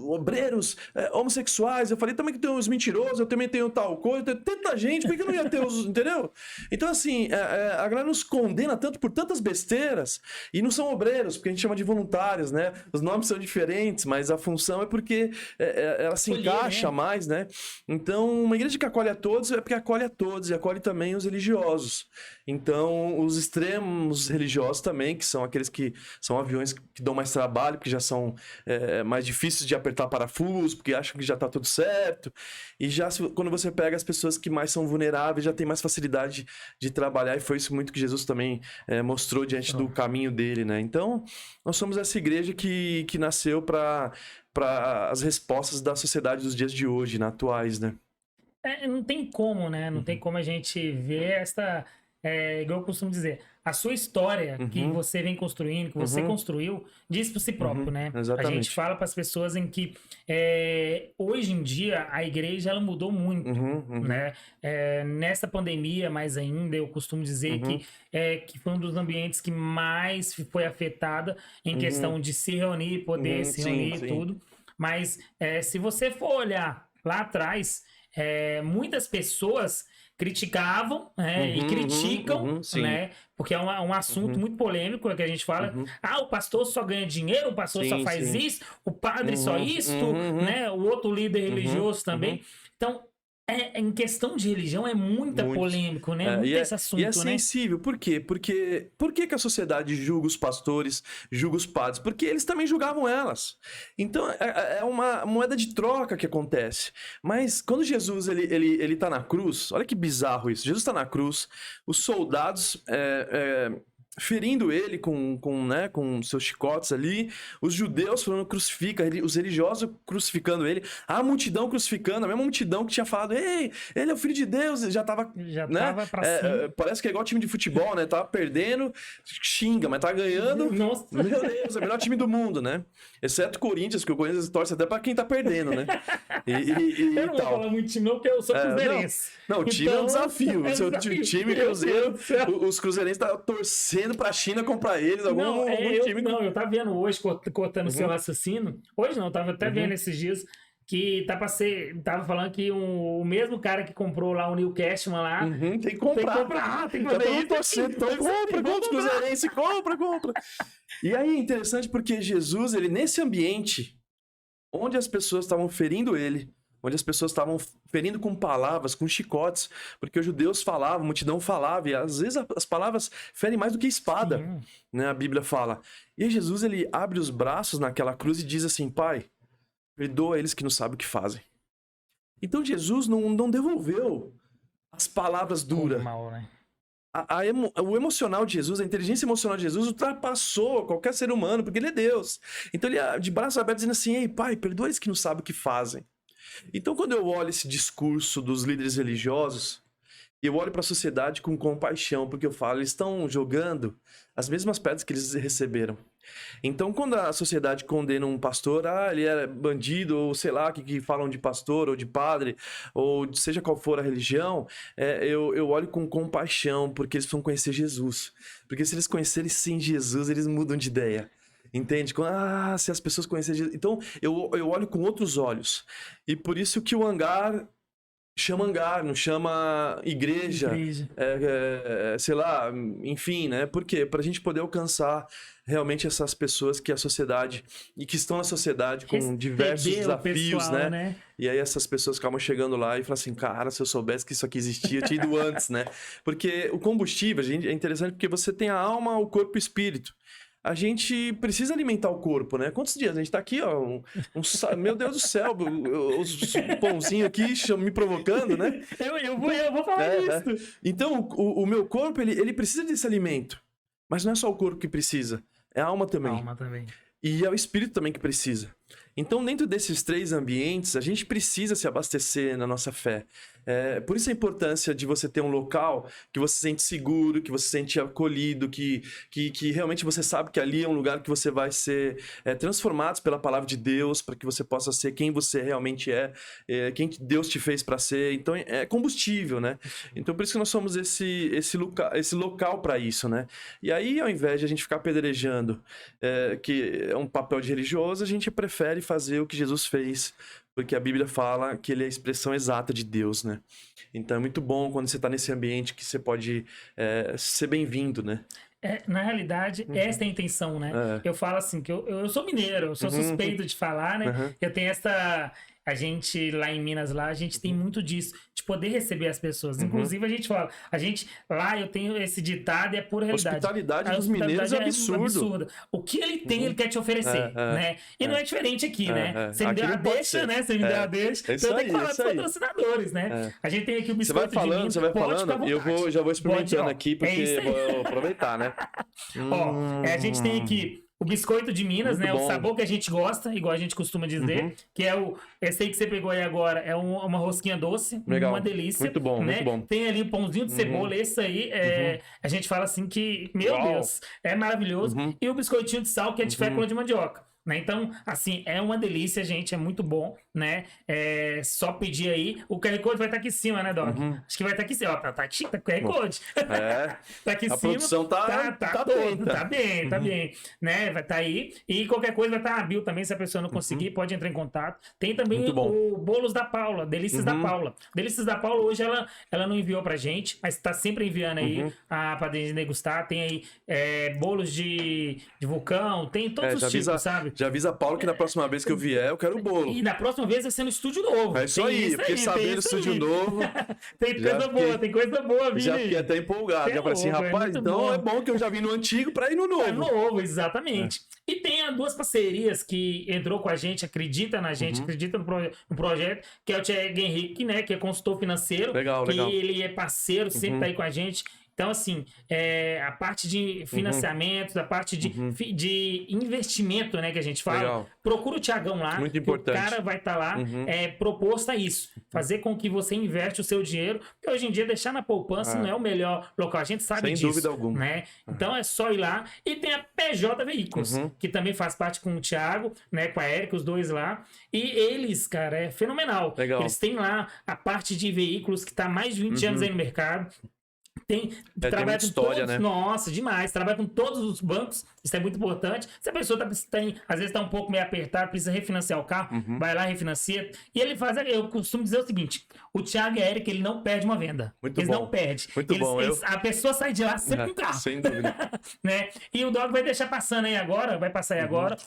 obreiros homossexuais? Eu falei, também que tem os mentirosos, eu também tenho tal coisa, tem tanta gente, por que não ia ter os... Entendeu? Então assim, a galera nos condena tanto por tantas besteiras, e não são obreiros, porque a gente chama de voluntários, né? Os nomes são diferentes, mas a função é porque ela se encaixa mais, né? Então, uma igreja que acolhe a todos é porque acolhe a todos, e acolhe também os religiosos. Então, os extremos temos religiosos também, que são aqueles que são aviões que dão mais trabalho, porque já são mais difíceis de apertar parafuso, porque acham que já tá tudo certo. E já quando você pega as pessoas que mais são vulneráveis, já tem mais facilidade de trabalhar, e foi isso muito que Jesus também mostrou diante do caminho dele, né? Então, nós somos essa igreja que nasceu para as respostas da sociedade dos dias de hoje, né? Atuais, né? Não tem como, né? Não tem como a gente ver essa... igual eu costumo dizer, a sua história que você vem construindo, que você construiu, diz por si próprio, né? Exatamente. A gente fala para as pessoas em que hoje em dia a igreja ela mudou muito, né? Nessa pandemia, mais ainda, eu costumo dizer que foi um dos ambientes que mais foi afetada em questão de se reunir, poder se reunir e tudo. Mas se você for olhar lá atrás, muitas pessoas criticavam e criticam, né? Porque é um assunto muito polêmico, que a gente fala, o pastor só ganha dinheiro, o pastor só faz isso, o padre só isto, né? O outro líder religioso também. Então, em questão de religião é muito polêmico, né? Muito esse assunto, e é sensível. Por quê? Porque por que a sociedade julga os pastores, julga os padres? Porque eles também julgavam elas. Então, é uma moeda de troca que acontece. Mas quando Jesus ele tá na cruz, olha que bizarro isso. Jesus tá na cruz, os soldados ferindo ele com seus chicotes ali, os judeus falando crucifica, os religiosos crucificando ele, a multidão crucificando, a mesma multidão que tinha falado, ei, ele é o filho de Deus, já tava pra cima. Parece que é igual time de futebol, né? Tava perdendo, xinga, mas tá ganhando. Nossa. Meu Deus, é o melhor time do mundo, né? Exceto o Corinthians, que o Corinthians torce até pra quem tá perdendo, né? Eu não vou falar muito time, não, porque eu sou cruzeirense. Não, o time é um desafio. O seu time cruzeiro, os cruzeirenses tá torcendo pra China comprar eles, algum time. Eu tava vendo hoje, cortando o seu raciocínio. Hoje não, eu tava até vendo esses dias que tava falando que o mesmo cara que comprou lá o Newcastle lá. Tem que comprar. Tem que fazer torcendo. Então compra, os cruzeirenses, compra. E aí é interessante porque Jesus, ele nesse ambiente, onde as pessoas estavam ferindo ele, onde as pessoas estavam ferindo com palavras, com chicotes, porque os judeus falavam, a multidão falava, e às vezes as palavras ferem mais do que espada, né? A Bíblia fala. E aí Jesus, ele abre os braços naquela cruz e diz assim, Pai, perdoa eles que não sabem o que fazem. Então Jesus não devolveu as palavras duras. Né? O emocional de Jesus, a inteligência emocional de Jesus ultrapassou qualquer ser humano, porque ele é Deus. Então ele, de braços abertos, dizendo assim, ei, Pai, perdoa eles que não sabem o que fazem. Então, quando eu olho esse discurso dos líderes religiosos, eu olho para a sociedade com compaixão, porque eu falo, eles estão jogando as mesmas pedras que eles receberam. Então, quando a sociedade condena um pastor, ele é bandido, ou sei lá, que falam de pastor, ou de padre, ou seja qual for a religião, eu olho com compaixão, porque eles precisam conhecer Jesus. Porque se eles conhecerem sim Jesus, eles mudam de ideia. Entende? Se as pessoas conhecerem Jesus... Então, eu olho com outros olhos. E por isso que o hangar chama hangar, não chama igreja. Sei lá, enfim, né? Por quê? Pra gente poder alcançar realmente essas pessoas que a sociedade... E que estão na sociedade com diversos desafios, pessoal, né? E aí essas pessoas acabam chegando lá e falam assim, cara, se eu soubesse que isso aqui existia, eu tinha ido antes, né? Porque o combustível, gente, é interessante porque você tem a alma, o corpo e o espírito. A gente precisa alimentar o corpo, né? Quantos dias? A gente tá aqui, ó, meu Deus do céu, os pãozinhos aqui me provocando, né? Eu vou falar isso. Então, o meu corpo, ele precisa desse alimento. Mas não é só o corpo que precisa, é a alma também. A alma também. E é o espírito também que precisa. Então, dentro desses três ambientes, a gente precisa se abastecer na nossa fé. Por isso a importância de você ter um local que você se sente seguro, que você se sente acolhido, que realmente você sabe que ali é um lugar que você vai ser transformado pela palavra de Deus, para que você possa ser quem você realmente quem Deus te fez para ser. Então é combustível, né? Então por isso que nós somos esse local para isso, né? E aí, ao invés de a gente ficar apedrejando, que é um papel de religioso, a gente prefere fazer o que Jesus fez, porque a Bíblia fala que ele é a expressão exata de Deus, né? Então é muito bom quando você está nesse ambiente que você pode ser bem-vindo, né? Na realidade, essa é a intenção, né? Eu falo assim, que eu sou mineiro, eu sou suspeito de falar, né? Eu tenho a gente lá em Minas, lá, a gente tem muito disso, de poder receber as pessoas. Inclusive, a gente fala, lá eu tenho esse ditado, é pura realidade. A hospitalidade dos mineiros é absurda. O que ele tem, ele quer te oferecer, né? E não é diferente aqui, né? Você me deu a deixa, né? Você me deu a deixa. Então eu tenho que falar dos patrocinadores, né? A gente tem aqui o biscoito de Minas. Você vai falando, e eu já vou experimentando aqui, porque vou aproveitar, né? A gente tem aqui o biscoito de Minas, muito, né? Bom. O sabor que a gente gosta, igual a gente costuma dizer, que é esse aí que você pegou aí agora, é uma rosquinha doce, legal. Uma delícia. Muito bom, né? muito bom. Tem ali o pãozinho de cebola, esse aí, a gente fala assim que, meu Deus, é maravilhoso. E o biscoitinho de sal, que é de fécula de mandioca. Né? Então, assim, é uma delícia, gente, é muito bom, né? É só pedir aí. O QR Code vai estar aqui em cima, né, Doc? Acho que vai estar aqui em cima. Ó, tá aqui, tá QR Code. Tá aqui em cima. A produção tá doido, tá bem, né? Vai estar aí. E qualquer coisa vai estar na bio também, se a pessoa não conseguir, pode entrar em contato. Tem também o Bolos da Paula, Delícias da Paula. Delícias da Paula, hoje ela não enviou pra gente, mas tá sempre enviando aí pra gente degustar. Tem aí bolos de vulcão, tem todos os tipos, sabe? Já avisa a Paulo que na próxima vez que eu vier, eu quero o bolo. E na próxima vez vai ser no estúdio novo. É isso aí, porque sabendo estúdio novo. Tem coisa boa, viu? Já fiquei até empolgado. Já falei assim, rapaz, então é bom que eu já vim no antigo pra ir no novo. novo, exatamente. E tem duas parcerias que entrou com a gente, acredita na gente, acredita no projeto, que é o Thiago Henrique, né? Que é consultor financeiro. Legal. Ele é parceiro, sempre tá aí com a gente. Então, assim, a parte de financiamento, a parte de investimento, né, que a gente fala, legal. Procura o Thiagão lá, muito importante. O cara vai estar lá proposto a isso, fazer com que você investe o seu dinheiro, porque hoje em dia deixar na poupança não é o melhor local, a gente sabe disso. Sem dúvida alguma. Né? Então é só ir lá. E tem a PJ Veículos, que também faz parte com o Thiago, né, com a Érica, os dois lá. E eles, cara, é fenomenal. Legal. Eles têm lá a parte de veículos que está há mais de 20 anos aí no mercado. Trabalha com história, todos, né? Nossa, demais. Trabalha com todos os bancos, isso é muito importante. Se a pessoa às vezes está um pouco meio apertada, precisa refinanciar o carro, vai lá, refinancia. E ele faz, eu costumo dizer o seguinte: o Thiago e a Erika, ele não perde uma venda. Eles não perdem. Muito bom. A pessoa sai de lá sempre com o carro. Sem dúvida. Né? E o Dog vai deixar passando aí agora,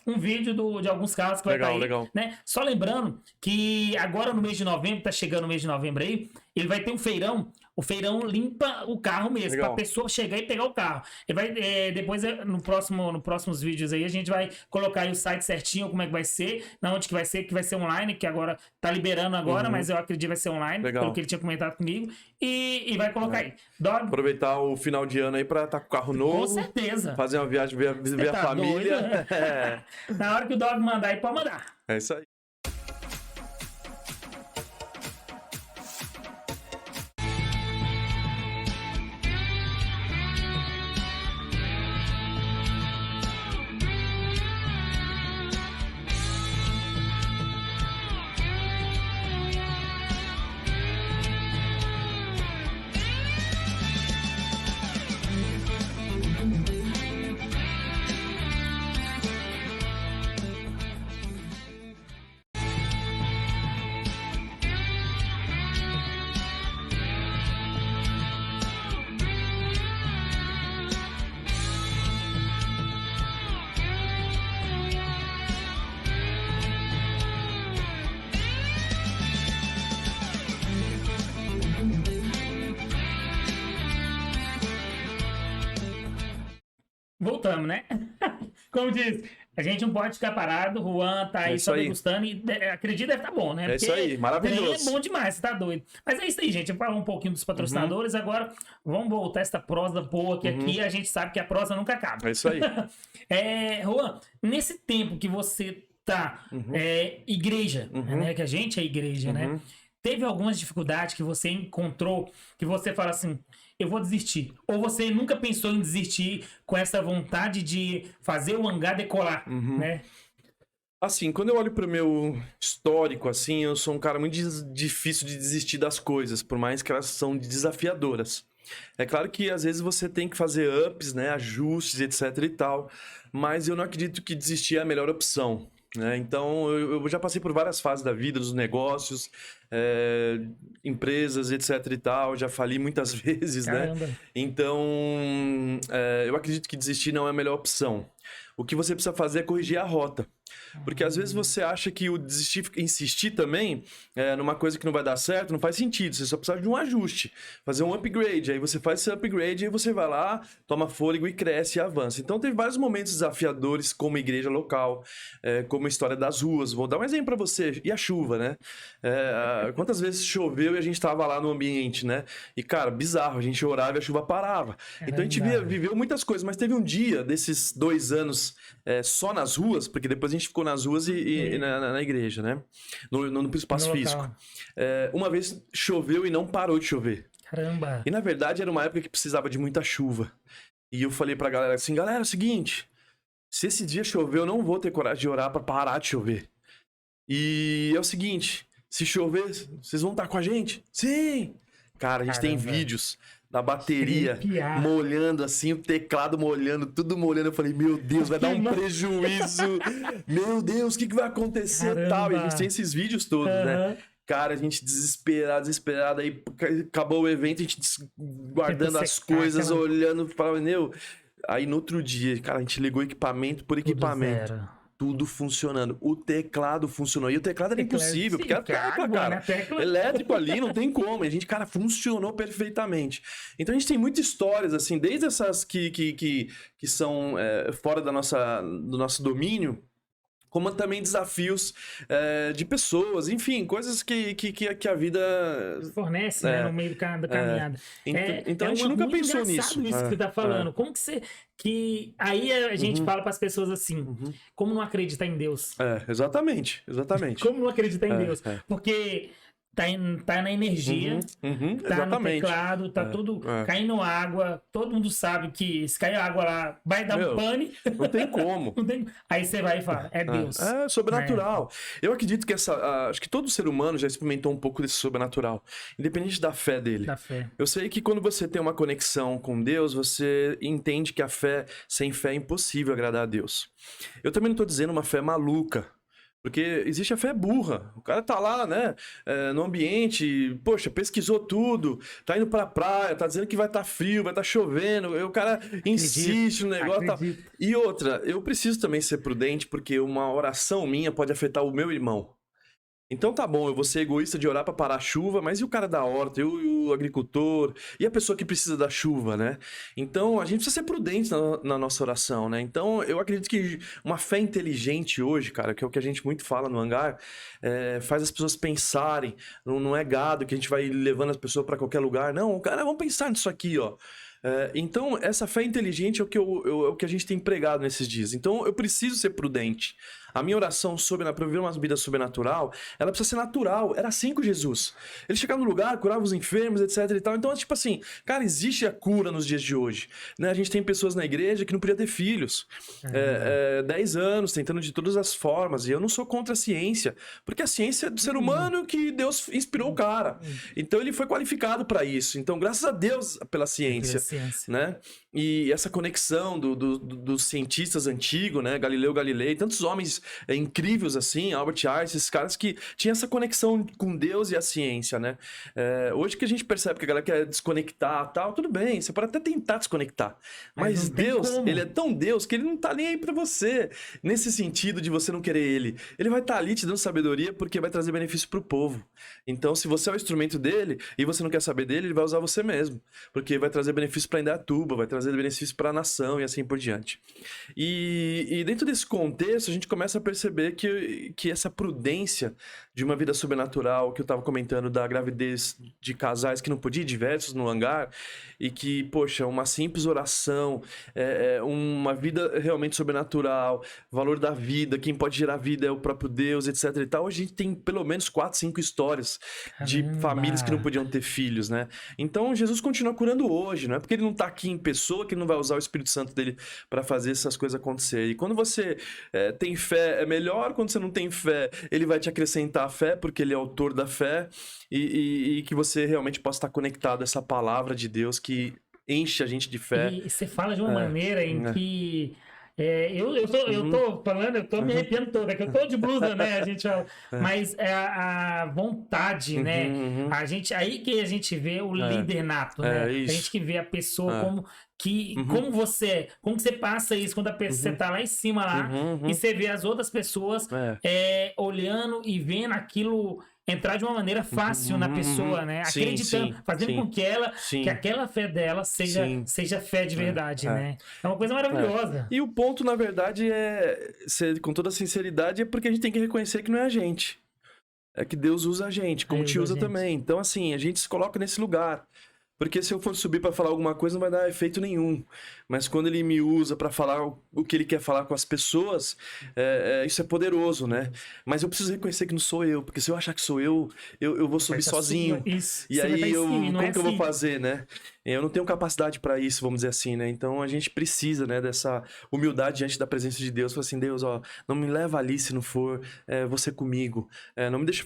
um vídeo de alguns carros que vai estar aí. Legal. Né? Só lembrando que agora no mês de novembro, tá chegando o mês de novembro aí, ele vai ter um feirão. O feirão limpa o carro mesmo, para a pessoa chegar e pegar o carro. Ele vai, depois, nos próximos vídeos aí, a gente vai colocar aí o site certinho, como é que vai ser, na onde que vai ser online, que agora tá liberando agora, mas eu acredito que vai ser online, pelo que ele tinha comentado comigo, e vai colocar aí. Dog. Aproveitar o final de ano aí para estar com o carro novo. Com certeza. Fazer uma viagem, ver a família. Doido, né? Na hora que o Dog mandar aí, pode mandar. É isso aí. Voltamos, né? Como diz, a gente não pode ficar parado, o Juan tá aí só degustando e acredito deve estar bom, né? É isso aí, maravilhoso. É bom demais, você tá doido. Mas é isso aí, gente. Eu falo um pouquinho dos patrocinadores, agora vamos voltar essa prosa boa que aqui a gente sabe que a prosa nunca acaba. É isso aí. Juan, nesse tempo que você tá igreja, né? Que a gente é igreja, né? Teve algumas dificuldades que você encontrou, que você fala assim, eu vou desistir. Ou você nunca pensou em desistir com essa vontade de fazer o hangar decolar, né? Assim, quando eu olho pro meu histórico, assim, eu sou um cara muito difícil de desistir das coisas, por mais que elas são desafiadoras. É claro que às vezes você tem que fazer ups, né, ajustes, etc e tal, mas eu não acredito que desistir é a melhor opção. Então, eu já passei por várias fases da vida, dos negócios, empresas, etc e tal, já fali muitas vezes, Caramba. né? Então, eu acredito que desistir não é a melhor opção. O que você precisa fazer é corrigir a rota. Porque às vezes você acha que o desistir, insistir também numa coisa que não vai dar certo, não faz sentido. Você só precisa de um ajuste, fazer um upgrade. Aí você faz esse upgrade e você vai lá, toma fôlego e cresce e avança. Então teve vários momentos desafiadores como igreja local, como a história das ruas. Vou dar um exemplo para você. E a chuva, né? Quantas vezes choveu e a gente tava lá no ambiente, né? E cara, bizarro, a gente orava e a chuva parava. Então a gente viveu muitas coisas, mas teve um dia desses 2 anos só nas ruas, porque depois a gente ficou nas ruas e na igreja, né? No espaço físico. Uma vez choveu e não parou de chover. Caramba! E na verdade era uma época que precisava de muita chuva. E eu falei pra galera assim, galera, é o seguinte, se esse dia chover, eu não vou ter coragem de orar pra parar de chover. E é o seguinte, se chover, vocês vão estar com a gente? Sim! Cara, a gente tem vídeos da bateria molhando assim, o teclado molhando, tudo molhando. Eu falei, meu Deus, vai dar um prejuízo. Meu Deus, o que vai acontecer? Tal. E a gente tem esses vídeos todos, né? Cara, a gente desesperado. Aí acabou o evento, a gente guardando as coisas, olhando, falando, meu. Aí no outro dia, cara, a gente ligou equipamento por equipamento. Tudo funcionando. O teclado funcionou. E o teclado era impossível, porque a tecla, cara, elétrico ali, não tem como. A gente, cara, funcionou perfeitamente. Então a gente tem muitas histórias, assim, desde essas que são fora do nosso domínio, como também desafios de pessoas, enfim, coisas que a vida fornece, né, no meio da caminhada. Então a gente nunca pensou nisso. Isso que você tá falando. Como que você... Aí a gente fala para as pessoas assim, como não acreditar em Deus? Exatamente. Como não acreditar em Deus? Porque... Tá na energia, tá no teclado, tá tudo caindo água. Todo mundo sabe que se cair água lá, vai dar um pane. Não tem como. Aí você vai e fala, é Deus. É sobrenatural. Eu acredito que acho que todo ser humano já experimentou um pouco desse sobrenatural, independente da fé dele. Da fé. Eu sei que quando você tem uma conexão com Deus, você entende que sem fé é impossível agradar a Deus. Eu também não tô dizendo uma fé maluca. Porque existe a fé burra. O cara tá lá, né, no ambiente, poxa, pesquisou tudo, tá indo pra praia, tá dizendo que vai estar frio, vai estar chovendo, e o cara insiste no negócio. Tá... E outra, eu preciso também ser prudente, porque uma oração minha pode afetar o meu irmão. Então tá bom, eu vou ser egoísta de orar pra parar a chuva, mas e o cara da horta, e o agricultor, e a pessoa que precisa da chuva, né? Então a gente precisa ser prudente na nossa oração, né? Então eu acredito que uma fé inteligente hoje, cara, que é o que a gente muito fala no hangar, faz as pessoas pensarem, não é gado que a gente vai levando as pessoas pra qualquer lugar, não, cara, vamos pensar nisso aqui, ó. Então, essa fé inteligente é o que a gente tem pregado nesses dias. Então, eu preciso ser prudente. A minha oração para viver uma vida sobrenatural, ela precisa ser natural. Era assim com Jesus. Ele chegava no lugar, curava os enfermos, etc e tal. Então, tipo assim, cara, existe a cura nos dias de hoje. Né? A gente tem pessoas na igreja que não podiam ter filhos. 10 anos, tentando de todas as formas. E eu não sou contra a ciência, porque a ciência é do ser humano que Deus inspirou o cara. Então, ele foi qualificado para isso. Então, graças a Deus pela ciência. Né? E essa conexão dos cientistas antigos, né? Galileu Galilei, tantos homens incríveis assim, Albert Einstein, esses caras que tinham essa conexão com Deus e a ciência, né? Hoje que a gente percebe que a galera quer desconectar tal, tudo bem, você pode até tentar desconectar, mas Deus, ele é tão Deus que ele não tá nem aí pra você, nesse sentido de você não querer ele vai estar ali te dando sabedoria porque vai trazer benefício pro povo. Então, se você é o instrumento dele e você não quer saber dele, ele vai usar você mesmo, porque vai trazer benefício para Indaiatuba, vai trazer benefício para a nação e assim por diante. E dentro desse contexto, a gente começa a perceber que essa prudência de uma vida sobrenatural, que eu estava comentando da gravidez de casais que não podiam ir diversos no hangar, e que, poxa, uma simples oração, uma vida realmente sobrenatural, valor da vida, quem pode gerar vida é o próprio Deus, etc e tal. A gente tem pelo menos 4, 5 histórias de famílias que não podiam ter filhos, né? Então, Jesus continua curando hoje, não é porque ele não está aqui em pessoa que ele não vai usar o Espírito Santo dele para fazer essas coisas acontecer. E quando você tem fé, é melhor. Quando você não tem fé, ele vai te acrescentar a fé, porque ele é autor da fé, e que você realmente possa estar conectado a essa palavra de Deus que enche a gente de fé. E você fala de uma maneira em que Eu tô falando, eu tô me arrepiando todo, é que eu tô de blusa, né? A gente fala. Mas é a vontade, né? A gente, aí que a gente vê o líder nato, né? A gente que vê a pessoa como como você passa isso quando você tá lá em cima lá e você vê as outras pessoas olhando e vendo aquilo entrar de uma maneira fácil na pessoa, né? Acreditando, fazendo com que que aquela fé dela seja fé de verdade, né? É uma coisa maravilhosa. E o ponto, na verdade, com toda sinceridade, é porque a gente tem que reconhecer que não é a gente. É que Deus usa a gente, como te usa também. Então, assim, a gente se coloca nesse lugar. Porque se eu for subir para falar alguma coisa, não vai dar efeito nenhum. Mas quando ele me usa para falar o que ele quer falar com as pessoas, isso é poderoso, né? Mas eu preciso reconhecer que não sou eu. Porque se eu achar que sou eu vou subir sozinho. Isso. E aí, como que eu vou fazer, né? Eu não tenho capacidade para isso, vamos dizer assim, né? Então, a gente precisa, né, dessa humildade diante da presença de Deus. Falar assim, Deus, ó, não me leva ali se não for você comigo. Não me deixe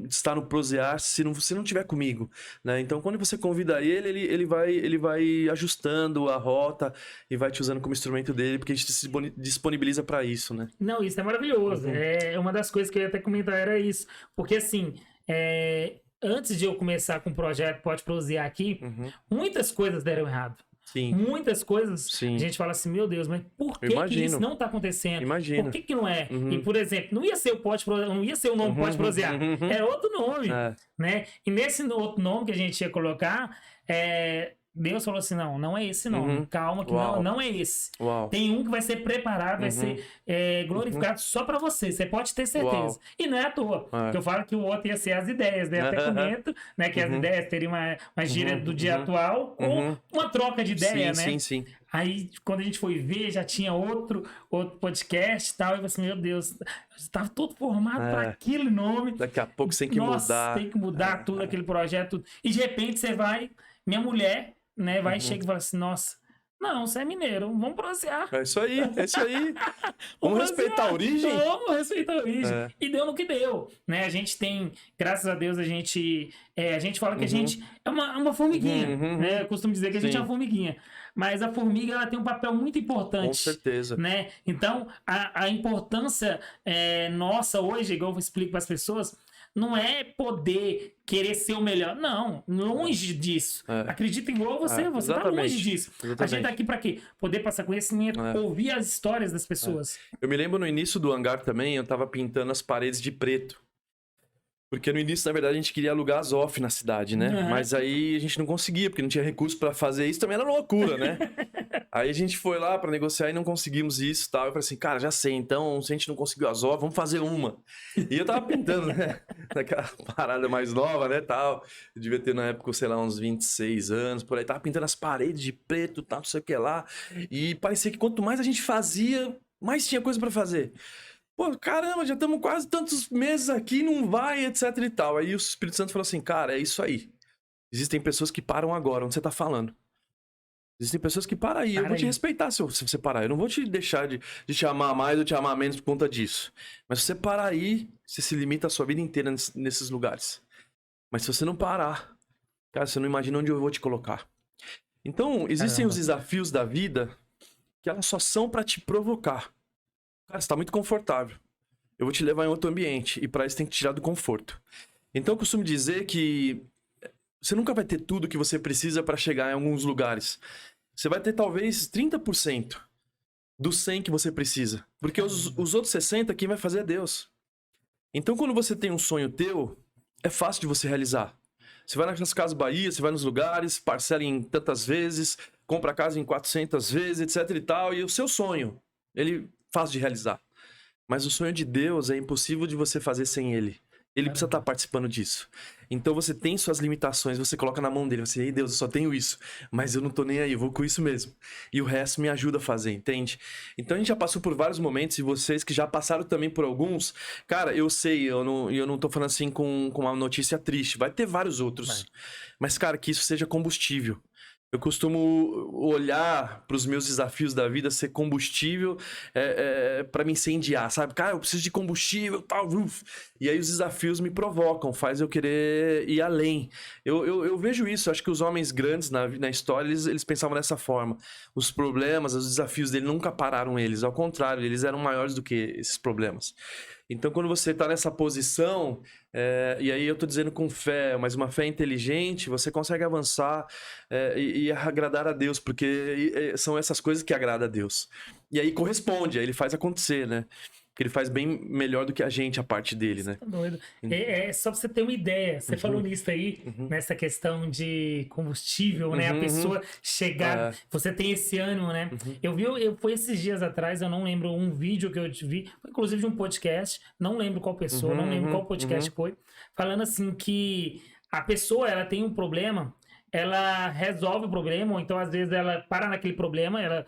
estar no prosear se não tiver comigo, né? Então, quando você convida ele vai ajustando a rota e vai te usando como instrumento dele, porque a gente se disponibiliza para isso, né? Não, isso é maravilhoso. É uma das coisas que eu ia até comentar, era isso. Porque, assim, antes de eu começar com o projeto Pode Prosear aqui, muitas coisas deram errado. Sim. Muitas coisas, a gente fala assim, meu Deus, mas por que isso não tá acontecendo? Imagino. Por que não é? E, por exemplo, não ia ser o nome Pode Prosear, era outro nome, né? E nesse outro nome que a gente ia colocar, Deus falou assim, não é esse nome, calma que não é esse. Tem um que vai ser preparado, vai ser glorificado só para você pode ter certeza. E não é à toa, que eu falo que o outro ia ser as ideias, né? Até comento, né, que as ideias teriam uma gíria do dia atual com uma troca de ideia, né? Sim. Aí, quando a gente foi ver, já tinha outro podcast e tal, e eu falei assim, meu Deus, estava todo formado para aquele nome. Daqui a pouco tem que mudar. Tem que mudar tudo, aquele projeto. E de repente você vai, minha mulher, né, vai chega e fala assim, nossa, não, você é mineiro, vamos prosear. É isso aí. Vamos respeitar a origem? Vamos respeitar a origem. E deu no que deu, né? A gente tem, graças a Deus, a gente fala que a gente é uma formiguinha, né? Eu costumo dizer que a gente é uma formiguinha. Mas a formiga, ela tem um papel muito importante. Com certeza. Né? Então, a importância nossa hoje, igual eu explico para as pessoas, não é poder querer ser o melhor. Não, longe disso. Acredita igual você tá longe disso. Exatamente. A gente tá aqui para quê? Poder passar conhecimento, ouvir as histórias das pessoas. Eu me lembro no início do hangar também, eu tava pintando as paredes de preto. Porque no início, na verdade, a gente queria alugar as off na cidade, né? Mas aí a gente não conseguia, porque não tinha recurso para fazer isso, também era loucura, né? Aí a gente foi lá para negociar e não conseguimos isso e tal. Eu falei assim, cara, já sei, então, se a gente não conseguiu as off, vamos fazer uma. E eu tava pintando, né? Naquela parada mais nova, né, tal. Eu devia ter, na época, sei lá, uns 26 anos, por aí. Tava pintando as paredes de preto, tal, não sei o que lá. E parecia que quanto mais a gente fazia, mais tinha coisa para fazer. Pô, caramba, já estamos quase tantos meses aqui, não vai, etc e tal. Aí o Espírito Santo falou assim, cara, é isso aí. Existem pessoas que param agora, onde você tá falando. Existem pessoas que param aí. Eu vou te respeitar se você parar. Eu não vou te deixar de te amar mais ou te amar menos por conta disso. Mas se você parar aí, você se limita a sua vida inteira nesses lugares. Mas se você não parar, cara, você não imagina onde eu vou te colocar. Então, existem os desafios da vida que elas só são para te provocar. Cara, você tá muito confortável. Eu vou te levar em outro ambiente. E para isso tem que tirar do conforto. Então eu costumo dizer que você nunca vai ter tudo que você precisa para chegar em alguns lugares. Você vai ter talvez 30% do 100 que você precisa. Porque os outros 60 quem vai fazer é Deus. Então quando você tem um sonho teu, é fácil de você realizar. Você vai nas Casas Bahia, você vai nos lugares, parcela em tantas vezes, compra a casa em 400 vezes, etc e tal. E o seu sonho, ele fácil de realizar. Mas o sonho de Deus é impossível de você fazer sem Ele. Ele precisa estar participando disso. Então você tem suas limitações, você coloca na mão dele, você, ei Deus, eu só tenho isso, mas eu não tô nem aí, eu vou com isso mesmo. E o resto me ajuda a fazer, entende? Então a gente já passou por vários momentos, e vocês que já passaram também por alguns, cara, eu sei, eu não tô falando assim com uma notícia triste, vai ter vários outros. Mas, cara, que isso seja combustível. Eu costumo olhar para os meus desafios da vida ser combustível para me incendiar, sabe? Cara, eu preciso de combustível, tal. E aí os desafios me provocam, faz eu querer ir além. Eu vejo isso, acho que os homens grandes na história, eles pensavam dessa forma. Os problemas, os desafios dele nunca pararam eles, ao contrário, eles eram maiores do que esses problemas. Então, quando você está nessa posição, e aí eu estou dizendo com fé, mas uma fé inteligente, você consegue avançar e agradar a Deus, porque são essas coisas que agradam a Deus. E aí corresponde, aí ele faz acontecer, né? Porque ele faz bem melhor do que a gente, a parte dele, né? Tá doido. Só pra você ter uma ideia, você falou nisso aí, nessa questão de combustível, né? A pessoa chegar, você tem esse ânimo, né? Foi esses dias atrás, eu não lembro um vídeo que eu vi, inclusive de um podcast, não lembro qual pessoa, não lembro qual podcast foi, falando assim que a pessoa, ela tem um problema, ela resolve o problema, ou então às vezes ela para naquele problema, ela...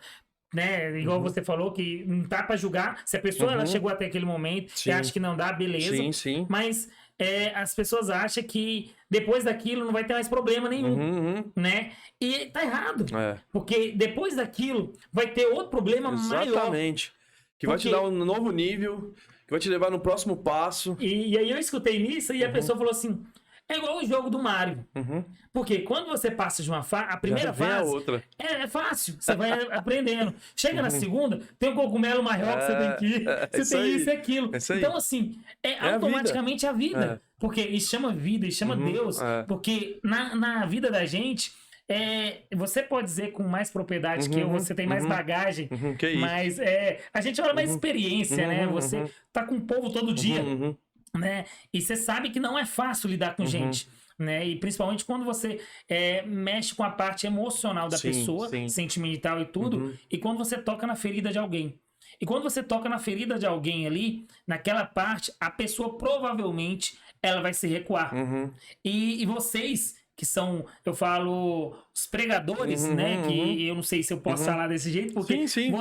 né? Igual você falou, que não tá pra julgar. Se a pessoa ela chegou até aquele momento e acha que não dá, beleza. Sim. Mas as pessoas acham que depois daquilo não vai ter mais problema nenhum, né? E tá errado. Porque depois daquilo vai ter outro problema maior. Exatamente. Que vai te dar um novo nível, que vai te levar no próximo passo. E aí eu escutei nisso e a pessoa falou assim... É igual o jogo do Mario. Porque quando você passa de uma fase, a primeira fase é fácil, você vai aprendendo. Chega na segunda, tem um cogumelo maior que você tem que ir, você tem isso e aquilo. Então, assim, automaticamente a vida. Porque isso chama vida, isso chama Deus. Porque na vida da gente, você pode dizer com mais propriedade que eu, você tem mais bagagem, mas a gente olha mais experiência, né? Você tá com o povo todo dia. Né? E você sabe que não é fácil lidar com gente, né? E principalmente quando você mexe com a parte emocional da pessoa, sentimental e tudo, e quando você toca na ferida de alguém. E quando você toca na ferida de alguém ali, naquela parte, a pessoa provavelmente ela vai se recuar. E vocês que são, eu falo, os pregadores, né? Que eu não sei se eu posso falar desse jeito, porque você,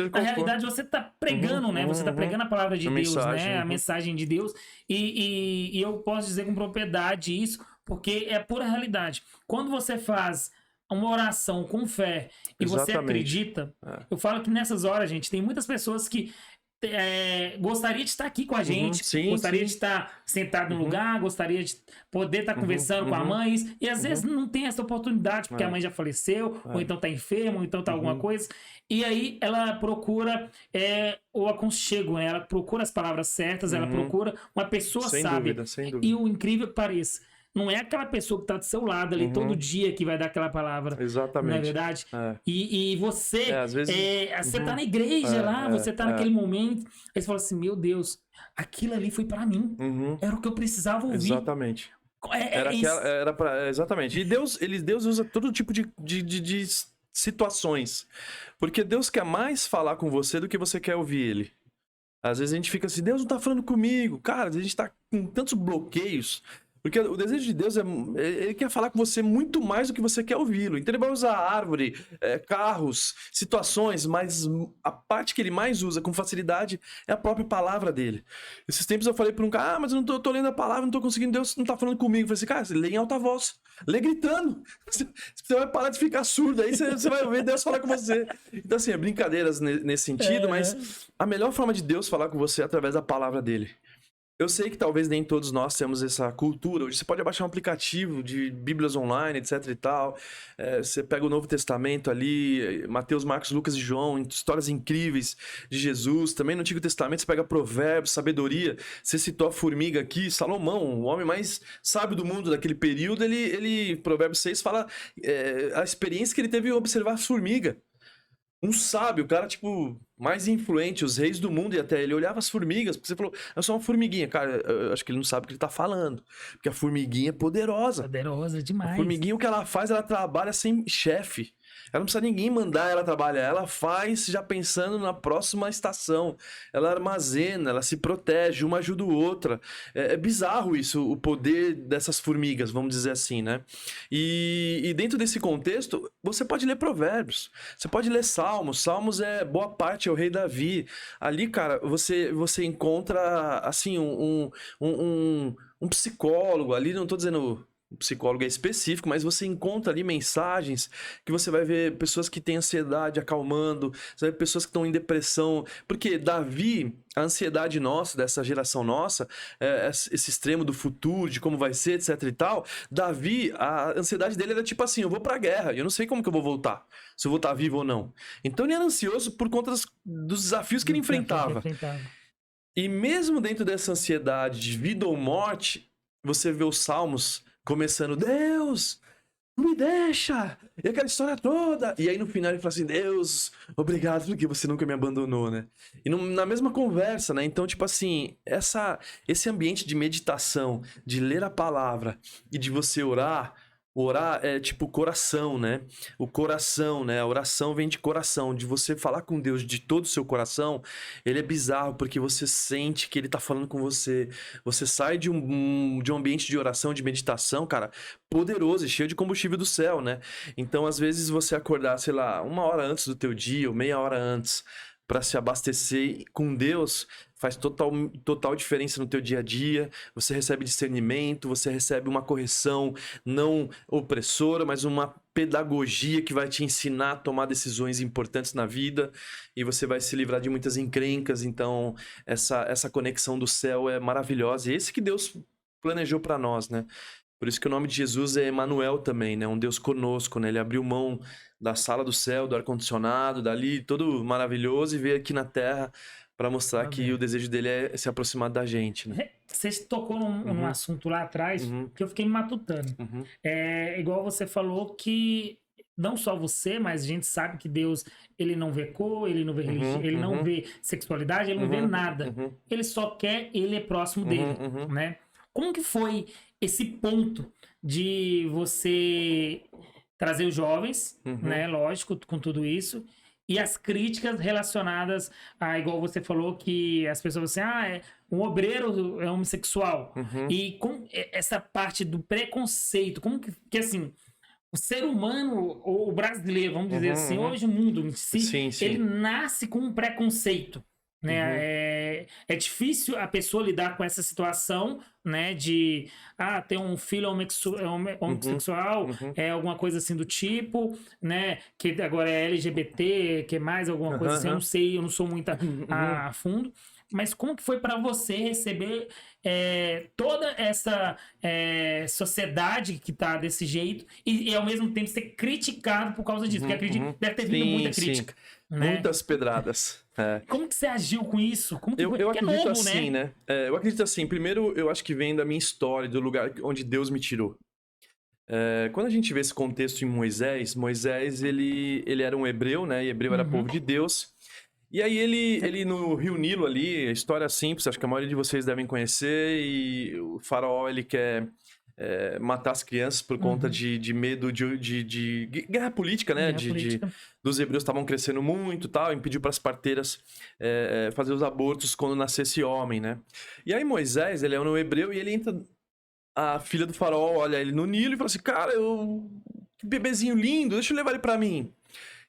na realidade, você tá pregando, né? Você tá pregando a palavra de Deus, mensagem, né? A mensagem de Deus. E eu posso dizer com propriedade isso, porque é pura realidade. Quando você faz uma oração com fé e você acredita, eu falo que nessas horas, gente, tem muitas pessoas que gostaria de estar aqui com a gente, gostaria de estar sentado no lugar, gostaria de poder estar conversando com a mãe, e às vezes não tem essa oportunidade, porque a mãe já faleceu, ou então está enferma, ou então está alguma coisa, e aí ela procura o aconchego, né? Ela procura as palavras certas, ela procura uma pessoa sábia. Sem dúvida. E o incrível que pareça, não é aquela pessoa que está do seu lado ali todo dia que vai dar aquela palavra. Exatamente. Não é verdade? E você, às vezes, você tá na igreja lá, você tá naquele momento, aí você fala assim, meu Deus, aquilo ali foi para mim. Era o que eu precisava ouvir. Exatamente. Exatamente. E Deus usa todo tipo de situações. Porque Deus quer mais falar com você do que você quer ouvir Ele. Às vezes a gente fica assim, Deus não tá falando comigo. Cara, a gente tá com tantos bloqueios. Porque o desejo de Deus ele quer falar com você muito mais do que você quer ouvi-lo. Então ele vai usar árvore, carros, situações, mas a parte que ele mais usa com facilidade é a própria palavra dele. Esses tempos eu falei para um cara, mas eu não tô lendo a palavra, não tô conseguindo, Deus não tá falando comigo. Eu falei assim, cara, você lê em alta voz, lê gritando. Você vai parar de ficar surdo, aí você vai ver Deus falar com você. Então assim, brincadeiras nesse sentido, mas a melhor forma de Deus falar com você é através da palavra dele. Eu sei que talvez nem todos nós temos essa cultura. Hoje você pode baixar um aplicativo de Bíblias online, etc e tal. Você pega o Novo Testamento ali, Mateus, Marcos, Lucas e João, histórias incríveis de Jesus. Também no Antigo Testamento você pega Provérbios, sabedoria. Você citou a formiga aqui, Salomão, o homem mais sábio do mundo daquele período. Ele Provérbios 6 fala a experiência que ele teve em observar a formiga. Um sábio, o cara, tipo, mais influente, os reis do mundo, e até ele olhava as formigas, porque você falou, eu sou uma formiguinha. Cara, eu acho que ele não sabe o que ele tá falando. Porque a formiguinha é poderosa. Poderosa demais. A formiguinha, o que ela faz, ela trabalha sem chefe. Ela não precisa ninguém mandar ela trabalhar. Ela faz já pensando na próxima estação. Ela armazena, ela se protege, uma ajuda a outra. É bizarro isso, o poder dessas formigas, vamos dizer assim, né? E dentro desse contexto, você pode ler Provérbios. Você pode ler Salmos. Salmos boa parte é o rei Davi. Ali, cara, você encontra, assim, um psicólogo ali, não tô dizendo o psicólogo é específico, mas você encontra ali mensagens que você vai ver pessoas que têm ansiedade acalmando, você vai ver pessoas que estão em depressão, porque Davi, a ansiedade nossa, dessa geração nossa, esse extremo do futuro, de como vai ser, etc e tal, Davi, a ansiedade dele era tipo assim, eu vou pra guerra, eu não sei como que eu vou voltar, se eu vou estar vivo ou não. Então ele era ansioso por conta dos desafios que ele enfrentava. E mesmo dentro dessa ansiedade de vida ou morte, você vê os Salmos começando, Deus, não me deixa! E aquela história toda. E aí no final ele fala assim, Deus, obrigado porque você nunca me abandonou, né? E na mesma conversa, né? Então, tipo assim, esse ambiente de meditação, de ler a palavra e de você orar é tipo coração, né? O coração, né? A oração vem de coração, de você falar com Deus de todo o seu coração. Ele é bizarro porque você sente que ele tá falando com você. Você sai de um ambiente de oração, de meditação, cara, poderoso e cheio de combustível do céu, né? Então, às vezes, você acordar, sei lá, 1 hora antes do teu dia ou meia hora antes para se abastecer com Deus faz total diferença no teu dia a dia. Você recebe discernimento, você recebe uma correção não opressora, mas uma pedagogia que vai te ensinar a tomar decisões importantes na vida e você vai se livrar de muitas encrencas. Então, essa conexão do céu é maravilhosa. E esse que Deus planejou para nós, né? Por isso que o nome de Jesus é Emanuel também, né? Um Deus conosco, né? Ele abriu mão da sala do céu, do ar-condicionado, dali, todo maravilhoso, e veio aqui na Terra para mostrar que o desejo dele é se aproximar da gente, né? Você tocou num assunto lá atrás que eu fiquei me matutando. É igual você falou que não só você, mas a gente sabe que Deus, ele não vê cor, ele não vê religião, ele não vê sexualidade, ele não vê nada. Ele só quer, ele é próximo dele, né? Como que foi esse ponto de você trazer os jovens, né? Lógico, com tudo isso. E as críticas relacionadas a, igual você falou, que as pessoas assim, um obreiro é homossexual. E com essa parte do preconceito, como que assim, o ser humano, ou o brasileiro, vamos dizer assim, hoje o mundo em si, ele nasce com um preconceito. Né? É difícil a pessoa lidar com essa situação, né, de ter um filho homossexual, alguma coisa assim do tipo, né, que agora é LGBT, que mais alguma coisa assim, eu não sei, eu não sou muito a fundo, mas como que foi para você receber toda essa sociedade que tá desse jeito e ao mesmo tempo ser criticado por causa disso, porque acredito que deve ter vindo muita crítica. Né? Muitas pedradas. Como que você agiu com isso? Como que eu acredito novo, assim, né? Eu acredito assim, primeiro eu acho que vem da minha história, do lugar onde Deus me tirou. Quando a gente vê esse contexto em Moisés, ele era um hebreu, né? E hebreu era povo de Deus. E aí ele no Rio Nilo ali, a história é simples, acho que a maioria de vocês devem conhecer, e o faraó, ele quer matar as crianças por conta de medo de guerra política, né? Dos hebreus estavam crescendo muito e tal, impediu para as parteiras fazer os abortos quando nascesse homem, né? E aí Moisés, ele é um hebreu e ele entra, a filha do faraó olha ele no Nilo e fala assim, cara, que bebezinho lindo, deixa eu levar ele para mim.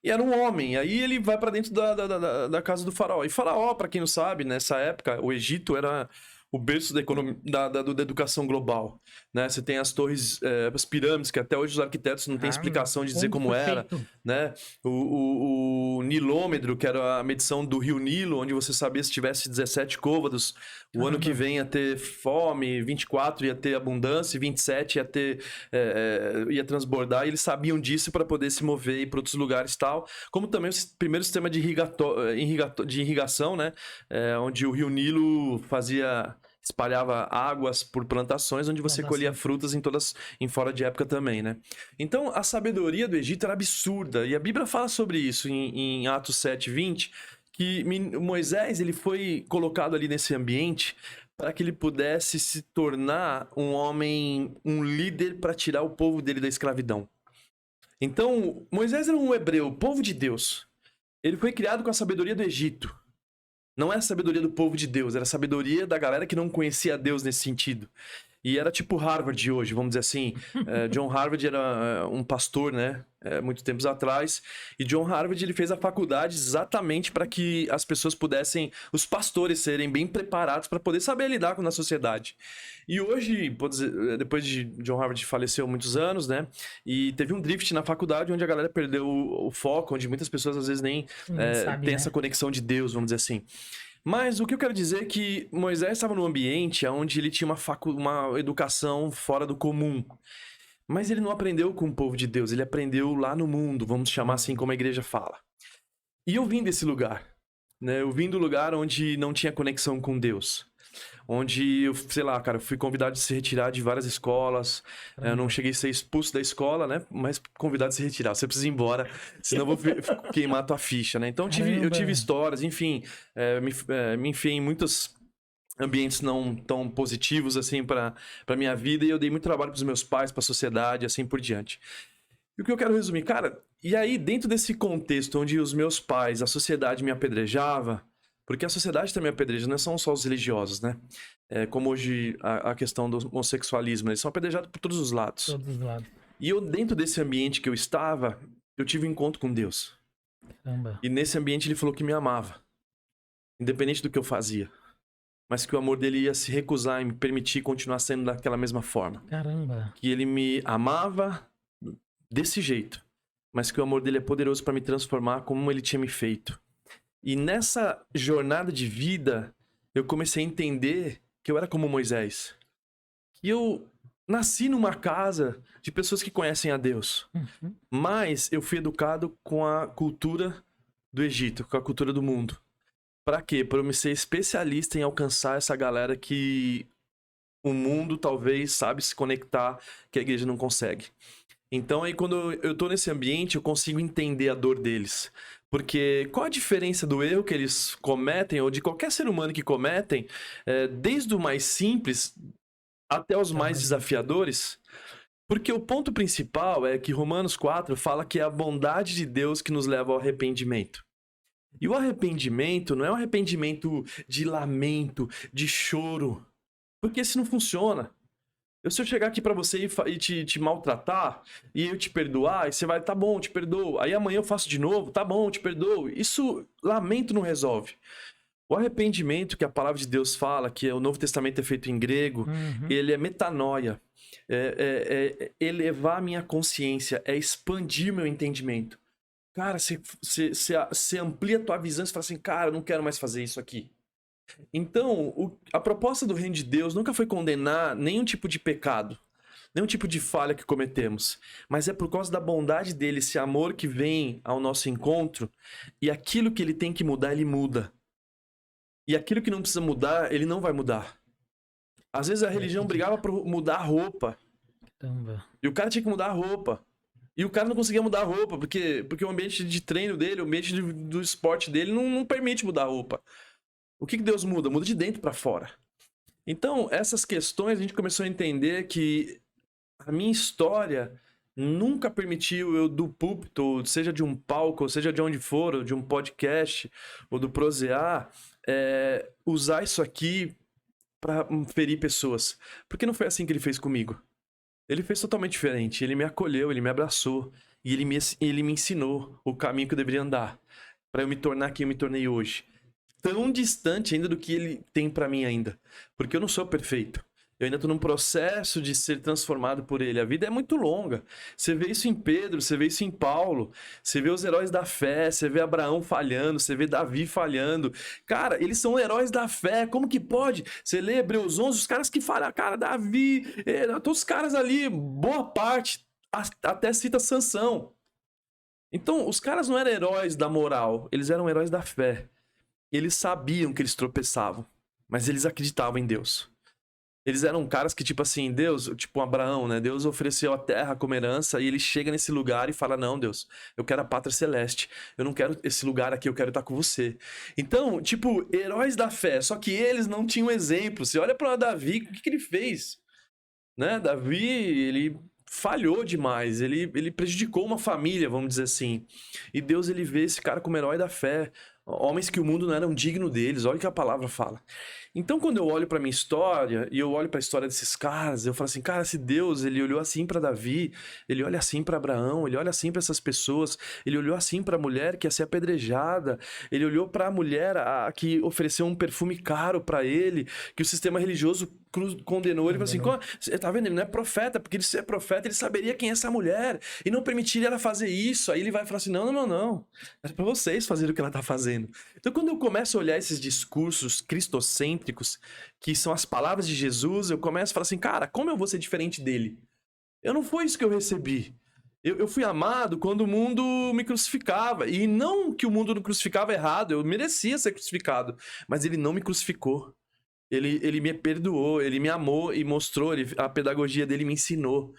E era um homem, aí ele vai para dentro da casa do faraó. E faraó, para quem não sabe, nessa época, o Egito era o berço da economia, da educação global, né? Você tem as torres, as pirâmides, que até hoje os arquitetos não têm explicação de dizer como era, né? O nilômetro, que era a medição do rio Nilo, onde você sabia se tivesse 17 côvados, o ano que vem ia ter fome, 24 ia ter abundância, 27 ia transbordar, e eles sabiam disso para poder se mover e ir para outros lugares e tal, como também o primeiro sistema de irrigação, né? Onde o rio Nilo espalhava águas por plantações, onde você colhia frutas em fora de época também, né? Então, a sabedoria do Egito era absurda, e a Bíblia fala sobre isso em Atos 7:20, que Moisés, ele foi colocado ali nesse ambiente para que ele pudesse se tornar um homem, um líder para tirar o povo dele da escravidão. Então, Moisés era um hebreu, povo de Deus. Ele foi criado com a sabedoria do Egito. Não é a sabedoria do povo de Deus, era a sabedoria da galera que não conhecia Deus nesse sentido. E era tipo Harvard de hoje, vamos dizer assim. John Harvard era um pastor, né? Muito tempos atrás. E John Harvard, ele fez a faculdade exatamente para que as pessoas pudessem, os pastores serem bem preparados para poder saber lidar com a sociedade. E hoje, depois de John Harvard faleceu há muitos anos, né? E teve um drift na faculdade onde a galera perdeu o foco, onde muitas pessoas às vezes nem têm essa conexão de Deus, vamos dizer assim. Mas o que eu quero dizer é que Moisés estava num ambiente onde ele tinha uma educação fora do comum. Mas ele não aprendeu com o povo de Deus, ele aprendeu lá no mundo, vamos chamar assim como a igreja fala. E eu vim desse lugar, né? Eu vim do lugar onde não tinha conexão com Deus. Onde eu, sei lá, cara, fui convidado a se retirar de várias escolas. Eu não cheguei a ser expulso da escola, né? Mas convidado a se retirar. Você precisa ir embora, senão eu vou queimar a tua ficha, né? Então eu tive histórias, enfim, me enfiei em muitos ambientes não tão positivos assim para minha vida, e eu dei muito trabalho para os meus pais, para a sociedade, assim por diante. E o que eu quero resumir, cara, e aí dentro desse contexto onde os meus pais, a sociedade me apedrejava, porque a sociedade também apedreja, não são só os religiosos, né? Como hoje a questão do homossexualismo, eles são apedrejados por todos os lados. Todos os lados. E eu, dentro desse ambiente que eu estava, eu tive um encontro com Deus. Caramba. E nesse ambiente ele falou que me amava, independente do que eu fazia. Mas que o amor dele ia se recusar em me permitir continuar sendo daquela mesma forma. Caramba. Que ele me amava desse jeito, mas que o amor dele é poderoso para me transformar como ele tinha me feito. E nessa jornada de vida, eu comecei a entender que eu era como Moisés. Que eu nasci numa casa de pessoas que conhecem a Deus. Uhum. Mas eu fui educado com a cultura do Egito, com a cultura do mundo. Para quê? Para eu me ser especialista em alcançar essa galera que o mundo talvez sabe se conectar, que a igreja não consegue. Então aí quando eu tô nesse ambiente, eu consigo entender a dor deles. Porque qual a diferença do erro que eles cometem, ou de qualquer ser humano que cometem, desde o mais simples até os mais desafiadores? Porque o ponto principal é que Romanos 4 fala que é a bondade de Deus que nos leva ao arrependimento. E o arrependimento não é um arrependimento de lamento, de choro. Porque isso não funciona. Se eu chegar aqui pra você e te maltratar, e eu te perdoar, e você vai, tá bom, te perdoo. Aí amanhã eu faço de novo, tá bom, te perdoo. Isso, lamento não resolve. O arrependimento que a palavra de Deus fala, que o Novo Testamento é feito em grego, ele é metanoia. Elevar a minha consciência, é expandir meu entendimento. Cara, você amplia a tua visão e você fala assim, cara, eu não quero mais fazer isso aqui. Então, a proposta do reino de Deus nunca foi condenar nenhum tipo de pecado, nenhum tipo de falha que cometemos, mas é por causa da bondade dele, esse amor que vem ao nosso encontro, e aquilo que ele tem que mudar, ele muda. E aquilo que não precisa mudar, ele não vai mudar. Às vezes a religião brigava por mudar a roupa. Caramba. E o cara tinha que mudar a roupa. E o cara não conseguia mudar a roupa, porque o ambiente de treino dele, o ambiente do esporte dele não permite mudar a roupa. O que Deus muda? Muda de dentro para fora. Então, essas questões a gente começou a entender que a minha história nunca permitiu eu do púlpito, seja de um palco, ou seja de onde for, ou de um podcast, ou do prosear, usar isso aqui para ferir pessoas. Porque não foi assim que ele fez comigo. Ele fez totalmente diferente. Ele me acolheu, ele me abraçou, e ele me ensinou o caminho que eu deveria andar para eu me tornar quem eu me tornei hoje. Tão distante ainda do que ele tem pra mim ainda. Porque eu não sou perfeito. Eu ainda tô num processo de ser transformado por ele. A vida é muito longa. Você vê isso em Pedro, você vê isso em Paulo. Você vê os heróis da fé, você vê Abraão falhando, você vê Davi falhando. Cara, eles são heróis da fé. Como que pode? Você lê Hebreus 11, os caras que falham. Cara, Davi, todos os caras ali, boa parte, até cita Sansão. Então, os caras não eram heróis da moral, eles eram heróis da fé. Eles sabiam que eles tropeçavam, mas eles acreditavam em Deus. Eles eram caras que, tipo assim, Deus, tipo Abraão, né? Deus ofereceu a terra como herança e ele chega nesse lugar e fala, não, Deus, eu quero a pátria celeste. Eu não quero esse lugar aqui, eu quero estar com você. Então, tipo, heróis da fé, só que eles não tinham exemplo. Você olha para Davi, o que ele fez? Né? Davi, ele falhou demais, ele prejudicou uma família, vamos dizer assim. E Deus, ele vê esse cara como herói da fé, Homens que o mundo não era digno deles, olha o que a palavra fala. Então, quando eu olho para minha história e eu olho para a história desses caras, eu falo assim, cara, se Deus, ele olhou assim para Davi, ele olha assim para Abraão, ele olha assim para essas pessoas, ele olhou assim para a mulher que ia ser apedrejada, ele olhou para a mulher que ofereceu um perfume caro para ele, que o sistema religioso condenou ele, falou assim, tá vendo, ele não é profeta, porque ele se é profeta, ele saberia quem é essa mulher e não permitiria ela fazer isso. Aí ele vai falar assim, não, é para vocês fazerem o que ela tá fazendo. Então, quando eu começo a olhar esses discursos cristocêntricos, que são as palavras de Jesus, eu começo a falar assim, cara, como eu vou ser diferente dele? Eu não foi isso que eu recebi. Eu fui amado quando o mundo me crucificava. E não que o mundo não crucificava errado, eu merecia ser crucificado. Mas ele não me crucificou. Ele me perdoou, ele me amou e mostrou, a pedagogia dele me ensinou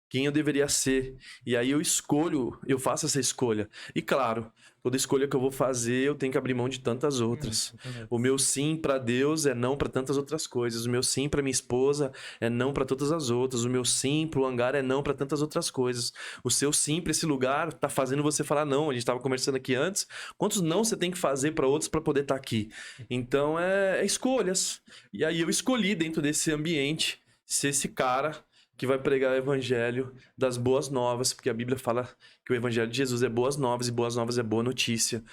quem eu deveria ser. E aí eu faço essa escolha. E claro, toda escolha que eu vou fazer, eu tenho que abrir mão de tantas outras. O meu sim para Deus é não para tantas outras coisas. O meu sim para minha esposa é não para todas as outras. O meu sim pro hangar é não para tantas outras coisas. O seu sim para esse lugar tá fazendo você falar não. A gente estava conversando aqui antes. Quantos não você tem que fazer para outros para poder estar aqui? Então é escolhas. E aí eu escolhi dentro desse ambiente ser esse cara que vai pregar o evangelho das boas novas, porque a Bíblia fala que o evangelho de Jesus é boas novas, e boas novas é boa notícia.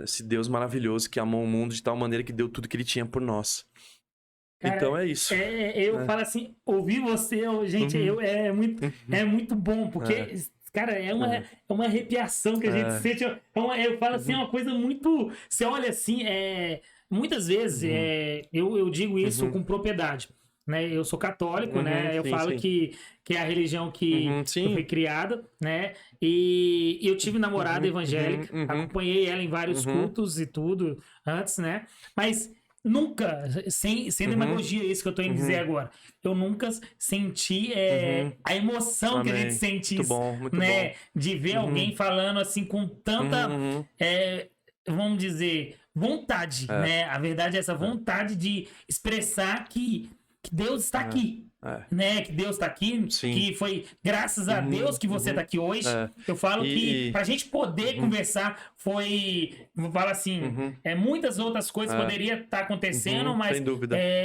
Esse Deus maravilhoso que amou o mundo de tal maneira que deu tudo que ele tinha por nós. Cara, então é isso. Eu falo assim, ouvir você, gente, é muito bom, porque... Cara, é uma arrepiação que a gente sente. Eu falo assim, é uma coisa muito... Você olha assim, muitas vezes, eu digo isso com propriedade. Né? Eu sou católico, né? Eu falo que é a religião que eu fui criada, né? E eu tive namorada evangélica, acompanhei ela em vários cultos e tudo antes, né? Mas nunca, sem demagogia, isso que eu tô indo dizer agora, eu nunca senti a emoção que a gente sente isso, muito né? bom. De ver alguém falando assim com tanta, vamos dizer, vontade, né? A verdade é essa vontade de expressar que Deus está aqui, né? Que Deus está aqui, que foi graças a Deus que você está aqui hoje. Eu falo que para a gente poder conversar vou falar assim, muitas outras coisas poderiam estar acontecendo, mas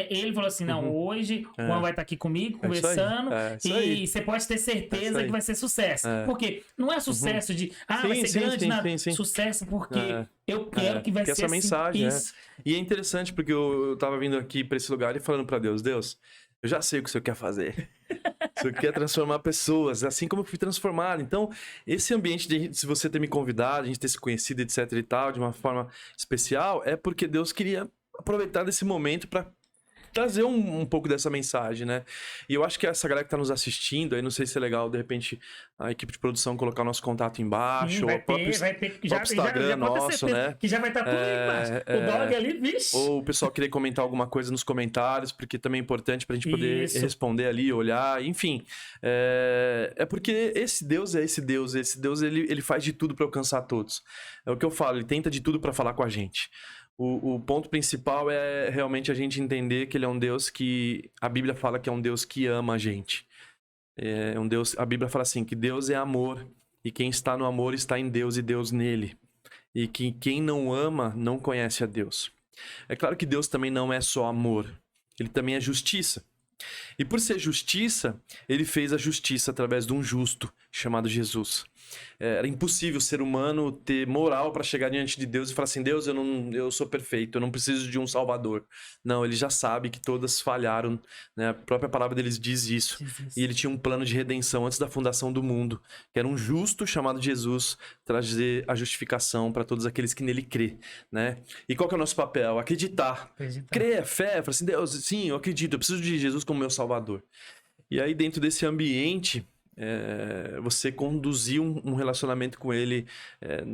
ele falou assim, não, hoje o Juan vai estar aqui comigo, conversando, e você pode ter certeza que vai ser sucesso. Porque não é sucesso de, vai ser grande, nada. Sucesso porque eu quero que vai ser essa mensagem, isso. E é interessante porque eu tava vindo aqui para esse lugar e falando para Deus, eu já sei o que o Senhor quer fazer. O Senhor quer transformar pessoas, assim como eu fui transformado. Então, esse ambiente, se você ter me convidado, a gente ter se conhecido, etc e tal, de uma forma especial, é porque Deus queria aproveitar desse momento para trazer um pouco dessa mensagem, né? E eu acho que essa galera que tá nos assistindo, aí não sei se é legal, de repente, a equipe de produção colocar o nosso contato embaixo, ou o próprio Instagram nosso, né? Que já vai estar tudo aí embaixo. O dog ali, vixe. Ou o pessoal querer comentar alguma coisa nos comentários, porque também é importante pra gente poder responder ali, olhar, enfim. É porque esse Deus ele faz de tudo pra alcançar todos. É o que eu falo, ele tenta de tudo pra falar com a gente. O ponto principal é realmente a gente entender que ele é um Deus que... A Bíblia fala que é um Deus que ama a gente. A Bíblia fala assim, que Deus é amor, e quem está no amor está em Deus e Deus nele. E que quem não ama não conhece a Deus. É claro que Deus também não é só amor, ele também é justiça. E por ser justiça, ele fez a justiça através de um justo chamado Jesus. Era impossível o ser humano ter moral para chegar diante de Deus e falar assim, Deus, eu sou perfeito, eu não preciso de um salvador. Não, ele já sabe que todas falharam, né? A própria palavra deles diz isso. E ele tinha um plano de redenção antes da fundação do mundo, que era um justo chamado Jesus, trazer a justificação para todos aqueles que nele crê, né? E qual que é o nosso papel? Acreditar. Crer, fé, falar assim, Deus, sim, eu acredito, eu preciso de Jesus como meu salvador. E aí dentro desse ambiente... você conduzir um relacionamento com ele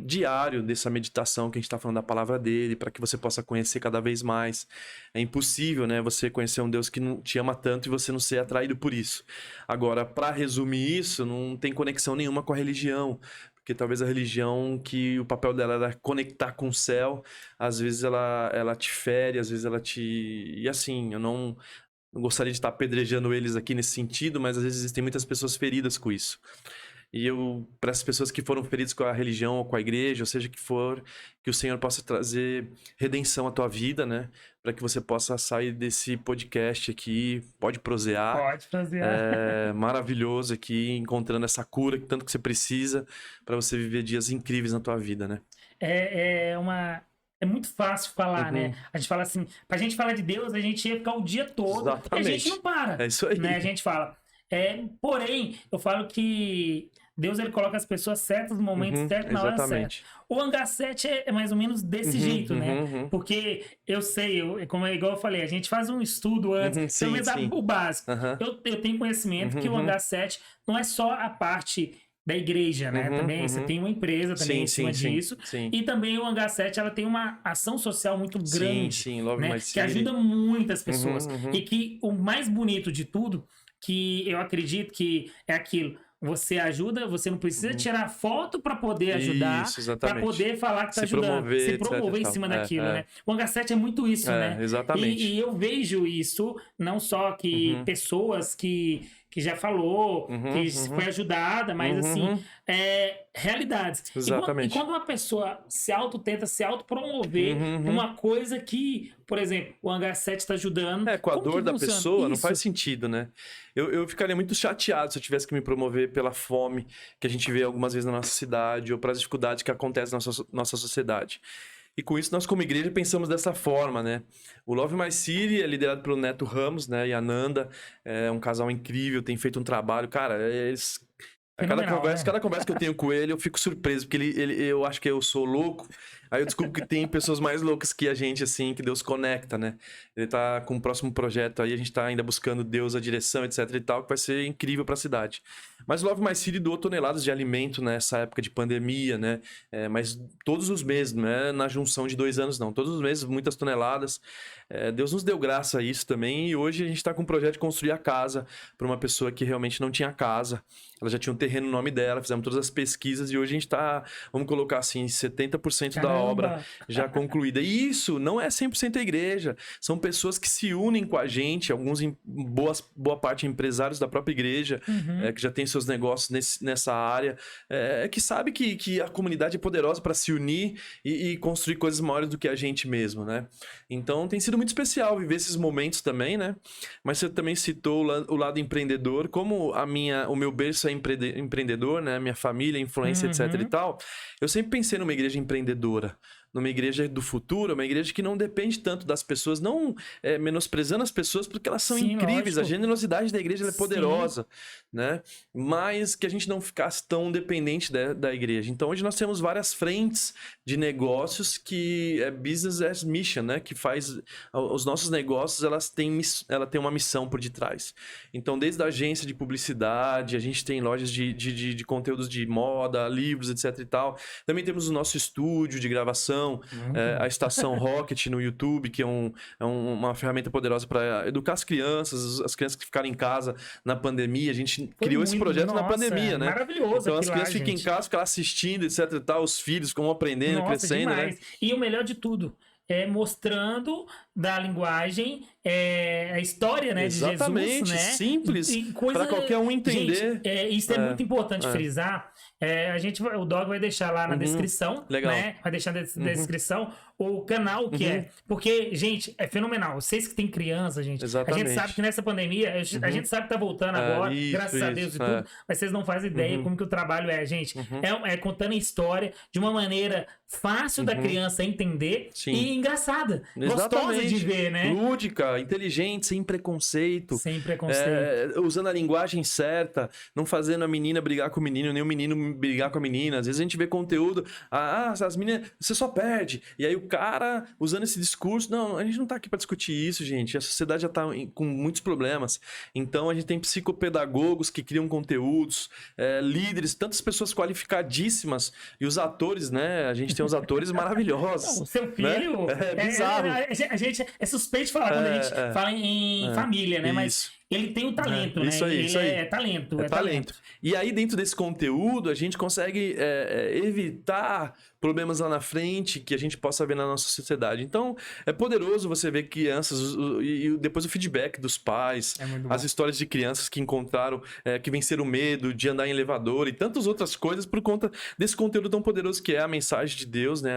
diário, dessa meditação que a gente está falando da palavra dele, para que você possa conhecer cada vez mais. É impossível, né, você conhecer um Deus que não te ama tanto e você não ser atraído por isso. Agora, para resumir isso, não tem conexão nenhuma com a religião, porque talvez a religião, que o papel dela era conectar com o céu, às vezes ela te fere, às vezes ela te... E assim, eu não gostaria de estar apedrejando eles aqui nesse sentido, mas às vezes existem muitas pessoas feridas com isso. E para essas pessoas que foram feridas com a religião ou com a igreja, ou seja que for, que o Senhor possa trazer redenção à tua vida, né? Para que você possa sair desse podcast aqui, pode prosear. Pode prosear. Maravilhoso aqui, encontrando essa cura que tanto que você precisa para você viver dias incríveis na tua vida, né? É muito fácil falar, né? A gente fala assim, pra gente falar de Deus, a gente ia ficar o dia todo. Exatamente. E a gente não para. É isso aí. Né? A gente fala. Porém, eu falo que Deus, ele coloca as pessoas certas no momento certo, na hora certa. O Hangar 7 é mais ou menos desse jeito, né? Porque eu sei, igual eu falei, a gente faz um estudo antes, pelo menos o básico. Eu tenho conhecimento que o Hangar 7 não é só a parte da igreja, né? Também você tem uma empresa também em cima disso. E também o Hangar 7, ela tem uma ação social muito grande, né? Que ajuda muitas pessoas. E que o mais bonito de tudo, que eu acredito que é aquilo, você ajuda, você não precisa tirar foto para poder ajudar, para poder falar que tá ajudando, se promover em cima daquilo, né? O Hangar 7 é muito isso, né? Exatamente. E eu vejo isso, não só que pessoas que já falou, que foi ajudada, mas assim, realidades. Exatamente. E quando uma pessoa tenta se autopromover uma coisa que, por exemplo, o Hangar 7 está ajudando. Com a dor da pessoa, não faz sentido, né? Eu ficaria muito chateado se eu tivesse que me promover pela fome que a gente vê algumas vezes na nossa cidade ou pelas dificuldades que acontecem na nossa sociedade. E com isso, nós como igreja pensamos dessa forma, né? O Love My City é liderado pelo Neto Ramos, né? E a Nanda, é um casal incrível, tem feito um trabalho. Cara, eles... Cada conversa que eu tenho com ele, eu fico surpreso, porque eu acho que eu sou louco, aí eu descubro que tem pessoas mais loucas que a gente, assim, que Deus conecta, né? Ele tá com o próximo projeto aí, a gente tá ainda buscando Deus, a direção, etc e tal, que vai ser incrível pra cidade. Mas o Love My City doou toneladas de alimento nessa época de pandemia, né? Mas todos os meses, não é na junção de 2 anos, não. Todos os meses, muitas toneladas. Deus nos deu graça a isso também, e hoje a gente tá com um projeto de construir a casa para uma pessoa que realmente não tinha casa. Ela já tinha um terreno no nome dela, fizemos todas as pesquisas e hoje a gente tá, vamos colocar assim, 70% da obra já concluída. E isso não é 100% a igreja, são pessoas que se unem com a gente, alguns boa parte empresários da própria igreja, que já tem seus negócios nessa área, que sabe que a comunidade é poderosa para se unir e construir coisas maiores do que a gente mesmo, né? Então tem sido muito especial viver esses momentos também, né? Mas você também citou o lado empreendedor, como o meu berço é empreendedor, né? Minha família, influência, etc e tal. Eu sempre pensei numa igreja empreendedora, numa igreja do futuro, uma igreja que não depende tanto das pessoas, não menosprezando as pessoas, porque elas são incríveis, lógico. A generosidade da igreja é poderosa, né? Mas que a gente não ficasse tão dependente da igreja. Então hoje nós temos várias frentes de negócios que é business as mission, né? Que faz os nossos negócios, ela tem uma missão por detrás. Então desde a agência de publicidade, a gente tem lojas de conteúdos de moda, livros, etc e tal. Também temos o nosso estúdio de gravação, a Estação Rocket no YouTube, que é uma ferramenta poderosa para educar as crianças que ficaram em casa na pandemia. A gente criou esse projeto na pandemia, né? Maravilhoso. Então as crianças ficam em casa, ficam assistindo, etc e tal, os filhos como aprendendo, crescendo, demais, né? E o melhor de tudo, mostrando da linguagem a história, né, de Jesus, né? Simples, para qualquer um entender. Gente, isso é muito importante frisar. O Dog vai deixar lá na descrição, né? Vai deixar na descrição o canal que é. Porque, gente, é fenomenal. Vocês que têm criança, gente. Exatamente. A gente sabe que nessa pandemia, a gente sabe que tá voltando agora, graças a Deus e tudo, mas vocês não fazem ideia como que o trabalho gente. É contando a história de uma maneira fácil da criança entender e engraçada. Gostosa de ver, né? Lúdica, inteligente, sem preconceito. Sem preconceito. Usando a linguagem certa, não fazendo a menina brigar com o menino, nem o menino brigar com a menina. Às vezes a gente vê conteúdo, as meninas, você só perde. E aí o cara usando esse discurso, não, a gente não tá aqui para discutir isso, gente. A sociedade já tá com muitos problemas. Então a gente tem psicopedagogos que criam conteúdos, líderes, tantas pessoas qualificadíssimas. E os atores, né? A gente tem uns atores maravilhosos. O seu filho... Né? É bizarro. A gente é suspeito de falar quando a gente fala em família, né? Mas ele tem o talento, né? Isso aí, ele isso aí. é talento. É talento. E aí, dentro desse conteúdo, a gente consegue evitar problemas lá na frente que a gente possa ver na nossa sociedade. Então, é poderoso você ver crianças e depois o feedback dos pais, as histórias de crianças que encontraram, que venceram o medo de andar em elevador e tantas outras coisas por conta desse conteúdo tão poderoso que é a mensagem de Deus, né?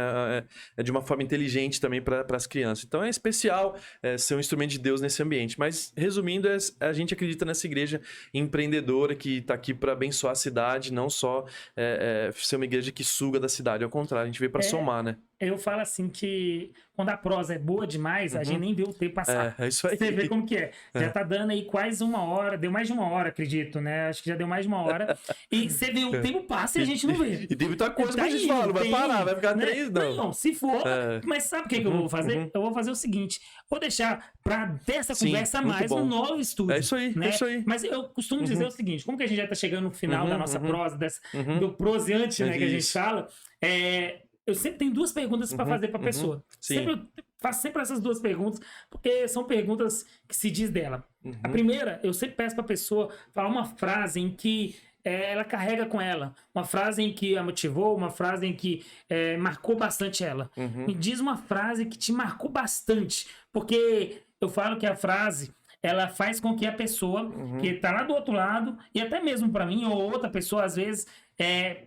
É de uma forma inteligente também para as crianças. Então, é especial ser um instrumento de Deus nesse ambiente. Mas, resumindo, a gente acredita nessa igreja empreendedora que está aqui para abençoar a cidade, não só ser uma igreja que suga da cidade, ao contrário, a gente veio para somar, né? Eu falo assim que quando a prosa é boa demais, a gente nem vê o tempo passar. É isso aí. Você vê como que é. Já tá dando aí quase 1 hora, deu mais de 1 hora, acredito, né? Acho que já deu mais de 1 hora. E você vê o tempo passa e a gente não vê. E tem muita coisa que a gente fala, vai parar, vai ficar 3, não. Não, se for. Mas sabe o que eu vou fazer? Eu vou fazer o seguinte, vou deixar pra ter essa conversa mais no novo estúdio. É isso aí, né? é isso aí. Mas eu costumo dizer o seguinte, como que a gente já tá chegando no final da nossa prosa, do proseante, né, que a gente fala, eu sempre tenho 2 perguntas para fazer para a pessoa. Eu faço sempre essas 2 perguntas, porque são perguntas que se diz dela. A primeira, eu sempre peço para a pessoa falar uma frase em que ela carrega com ela. Uma frase em que a motivou, uma frase em que marcou bastante ela. Me diz uma frase que te marcou bastante, porque eu falo que a frase ela faz com que a pessoa que está lá do outro lado, e até mesmo para mim, ou outra pessoa, às vezes,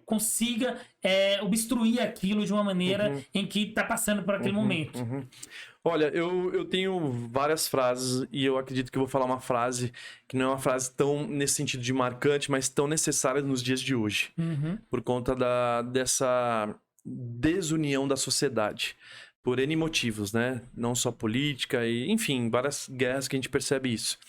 consiga obstruir aquilo de uma maneira em que está passando por aquele momento. Olha, eu tenho várias frases e eu acredito que eu vou falar uma frase que não é uma frase tão nesse sentido de marcante, mas tão necessária nos dias de hoje. Por conta dessa desunião da sociedade. Por N motivos, né? Não só política, e, enfim, várias guerras que a gente percebe isso.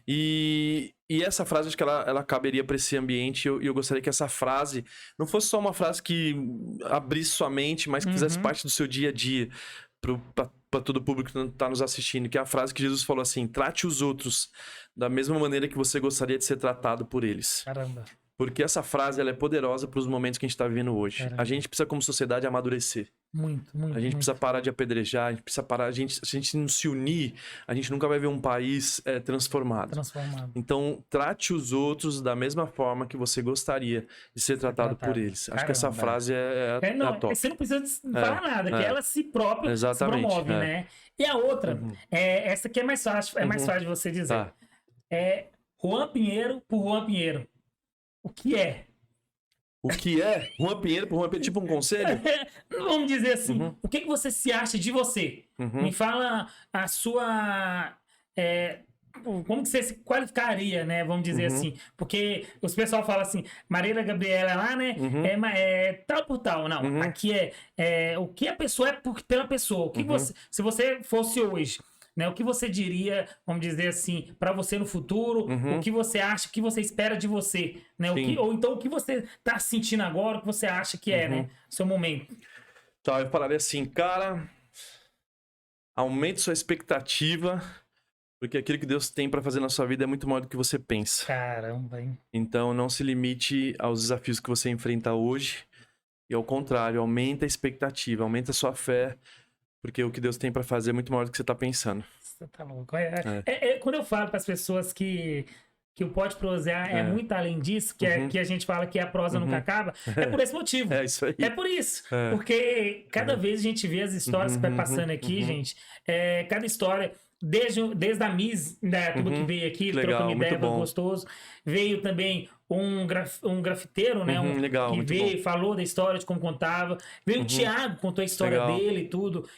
E essa frase, acho que ela caberia para esse ambiente, e eu gostaria que essa frase não fosse só uma frase que abrisse sua mente, mas que fizesse parte do seu dia a dia, para todo o público que está nos assistindo, que é a frase que Jesus falou assim: trate os outros da mesma maneira que você gostaria de ser tratado por eles. Caramba. Porque essa frase ela é poderosa para os momentos que a gente está vivendo hoje. Caramba. A gente precisa, como sociedade, amadurecer. Muito. A gente precisa parar de apedrejar, a gente precisa parar. Se a gente não se unir, a gente nunca vai ver um país transformado. Então, trate os outros da mesma forma que você gostaria de ser tratado por eles. Caramba. Acho que essa frase é a top. Você não precisa falar nada, que ela si própria se promove, né? E a outra, essa aqui é mais fácil, mais fácil de você dizer. Juan Pinheiro por Juan Pinheiro. O que é? O que é? Juan Pinheiro por Juan Pinheiro, tipo um conselho? Vamos dizer assim, o que você se acha de você? Me fala a sua... como que você se qualificaria, né? Vamos dizer assim. Porque os pessoal falam assim, Marília Gabriela lá, né? Tal por tal. Não, aqui o que a pessoa é pela pessoa. O que você, se você fosse hoje... Né, o que você diria, vamos dizer assim, para você no futuro, o que você acha, o que você espera de você, né? Ou então o que você tá sentindo agora, o que você acha que é, né? Seu momento. Tá, eu falaria assim, cara, aumente sua expectativa, porque aquilo que Deus tem para fazer na sua vida é muito maior do que você pensa. Caramba, hein? Então não se limite aos desafios que você enfrenta hoje, e ao contrário, aumenta a expectativa, aumenta a sua fé, porque o que Deus tem para fazer é muito maior do que você tá pensando. Você tá louco. Quando eu falo para as pessoas que o Pode Prosear é muito além disso, que a gente fala que a prosa nunca acaba, é por esse motivo. É isso aí. É por isso. Porque cada vez a gente vê as histórias que vai passando aqui, gente. Cada história... Desde a Miss, né, tudo que veio aqui, trocando ideia, gostoso. Veio também um grafiteiro, né? Legal, que veio, falou da história, de como contava. Veio o Thiago, contou a história dele e tudo.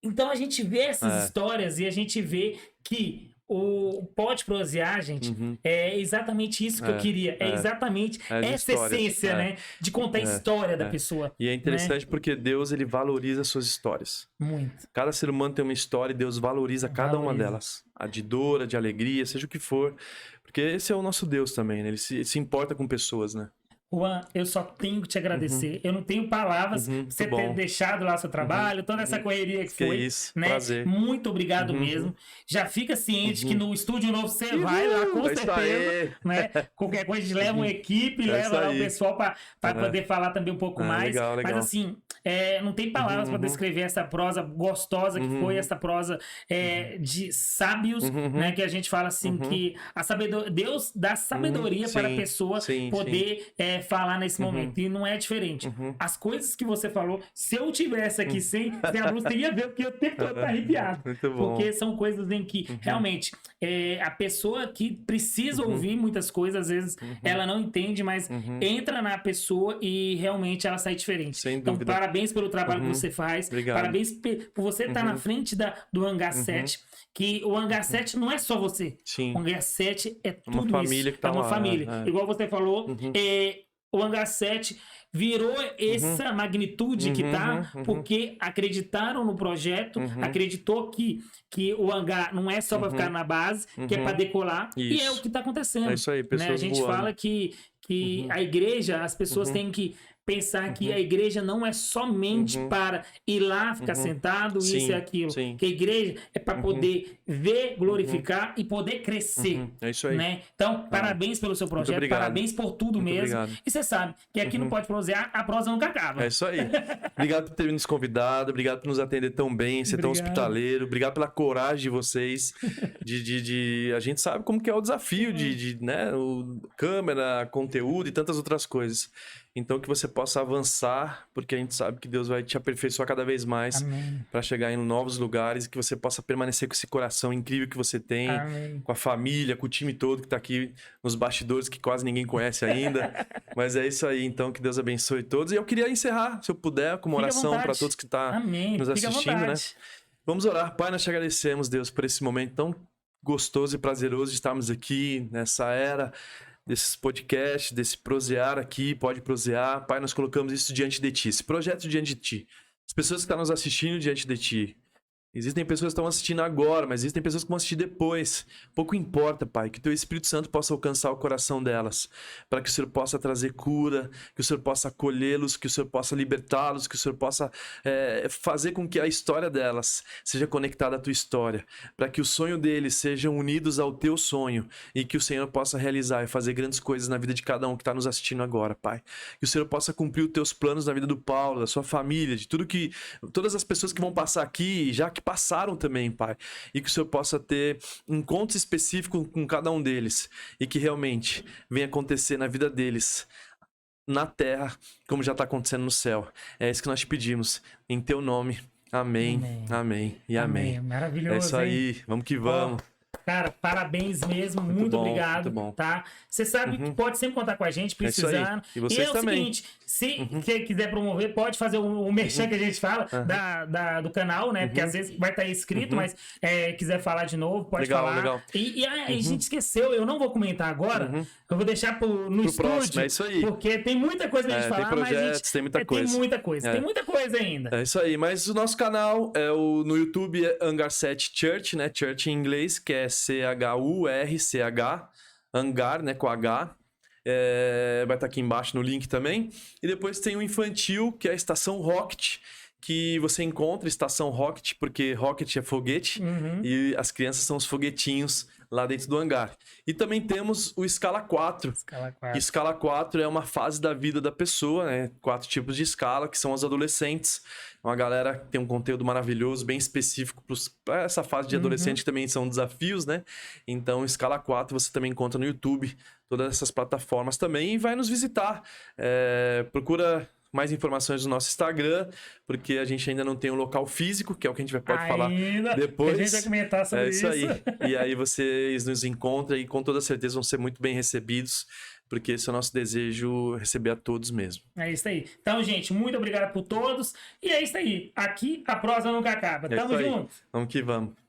Então a gente vê essas histórias e a gente vê que o Pode Prosear, gente, é exatamente isso que eu queria. É exatamente essa essência, né? De contar a história da pessoa. E é interessante, né? Porque Deus, ele valoriza suas histórias. Muito. Cada ser humano tem uma história e Deus valoriza cada uma delas. A de dor, a de alegria, seja o que for. Porque esse é o nosso Deus também, né? Ele se importa com pessoas, né? Juan, eu só tenho que te agradecer. Eu não tenho palavras pra você ter deixado lá o seu trabalho, toda essa correria que foi. Isso, né? prazer. Muito obrigado mesmo. Já fica ciente que no estúdio novo você vai lá, com certeza. Né? Qualquer coisa, a gente leva uma equipe, leva lá o pessoal para poder falar também um pouco mais. Legal. Mas assim, não tem palavras para descrever essa prosa gostosa que foi, essa prosa de sábios, né? Que a gente fala assim, que a sabedoria, Deus dá sabedoria para a pessoa poder falar nesse momento. E não é diferente. As coisas que você falou, se eu tivesse aqui sem a blusa, você ia ver, porque eu tenho que estar arrepiado. Porque são coisas em que, realmente, a pessoa que precisa ouvir muitas coisas, às vezes, ela não entende, mas entra na pessoa e realmente ela sai diferente. Então, parabéns pelo trabalho que você faz. Obrigado. Parabéns por você estar na frente do Hangar 7, que o Hangar 7 não é só você. O Hangar 7 é tudo uma família isso. Que tá é uma lá, família. Igual você falou, o Hangar 7 virou essa magnitude que tá, porque acreditaram no projeto, acreditou que o hangar não é só para ficar na base, que é para decolar, e é o que tá acontecendo. É isso aí, pessoas né? A gente voando. fque a igreja, as pessoas têm que pensar que a igreja não é somente para ir lá, ficar sentado, isso e aquilo. Que a igreja é para poder ver, glorificar e poder crescer. É isso aí. Né? Então, parabéns pelo seu projeto, parabéns por tudo mesmo. Obrigado. E você sabe que aqui não pode prosear, a prosa nunca acaba. É isso aí. Obrigado por ter nos convidado, obrigado por nos atender tão bem, ser tão hospitaleiro, obrigado pela coragem de vocês. A gente sabe como que é o desafio né, câmera, conteúdo e tantas outras coisas. Então, que você possa avançar, porque a gente sabe que Deus vai te aperfeiçoar cada vez mais para chegar em novos lugares, que você possa permanecer com esse coração incrível que você tem, com a família, com o time todo que está aqui nos bastidores, que quase ninguém conhece ainda. Mas é isso aí, então, que Deus abençoe todos. E eu queria encerrar, se eu puder, com uma oração para todos que estão nos assistindo, né? Vamos orar. Pai, nós te agradecemos, Deus, por esse momento tão gostoso e prazeroso de estarmos aqui nessa era desses podcasts, desse prosear aqui, pode prosear. Pai, nós colocamos isso diante de Ti, esse projeto diante de Ti. As pessoas que estão nos assistindo diante de Ti. Existem pessoas que estão assistindo agora, mas existem pessoas que vão assistir depois. Pouco importa, Pai, que Teu Espírito Santo possa alcançar o coração delas, para que o Senhor possa trazer cura, que o Senhor possa acolhê-los, que o Senhor possa libertá-los, que o Senhor possa fazer com que a história delas seja conectada à Tua história, para que o sonho deles sejam unidos ao Teu sonho e que o Senhor possa realizar e fazer grandes coisas na vida de cada um que está nos assistindo agora, Pai. Que o Senhor possa cumprir os Teus planos na vida do Paulo, da sua família, de todas as pessoas que vão passar aqui, já que passaram também, Pai, e que o Senhor possa ter encontros específicos com cada um deles e que realmente venha acontecer na vida deles, na terra, como já está acontecendo no céu. É isso que nós te pedimos, em Teu nome. Amém, amém e amém. Maravilhoso, é isso aí, hein? Vamos que vamos. Cara, parabéns mesmo, muito obrigado, tá? Você sabe que pode sempre contar com a gente, precisando. E vocês também. O seguinte, se você quiser promover, pode fazer o merchan que a gente fala do canal, né? Porque às vezes vai estar escrito, mas quiser falar de novo, pode falar. Legal. E a gente esqueceu, eu não vou comentar agora, eu vou deixar no estúdio, próximo, é isso aí. Porque tem muita coisa pra gente falar, tem projetos, mas tem muita coisa. Tem muita coisa ainda. É isso aí, mas o nosso canal no YouTube é Hangar 7 Church, né? Church em inglês, que é CHURCH, Hangar, né? Com H. Vai estar aqui embaixo no link também. E depois tem o infantil, que é a Estação Rocket, que você encontra Estação Rocket, porque Rocket é foguete, e as crianças são os foguetinhos lá dentro do hangar. E também temos o Escala 4. Escala 4 é uma fase da vida da pessoa, né? 4 tipos de escala, que são os adolescentes. Uma galera que tem um conteúdo maravilhoso, bem específico para essa fase de adolescente, que também são desafios, né? Então, Escala 4 você também encontra no YouTube, todas essas plataformas também, e vai nos visitar. Procura mais informações no nosso Instagram, porque a gente ainda não tem um local físico, que é o que a gente pode falar depois. A gente vai comentar sobre isso. Aí. E aí vocês nos encontram e com toda certeza vão ser muito bem recebidos, porque esse é o nosso desejo, receber a todos mesmo. É isso aí. Então, gente, muito obrigado por todos. E é isso aí. Aqui a prosa nunca acaba. Tamo junto. Vamos que vamos.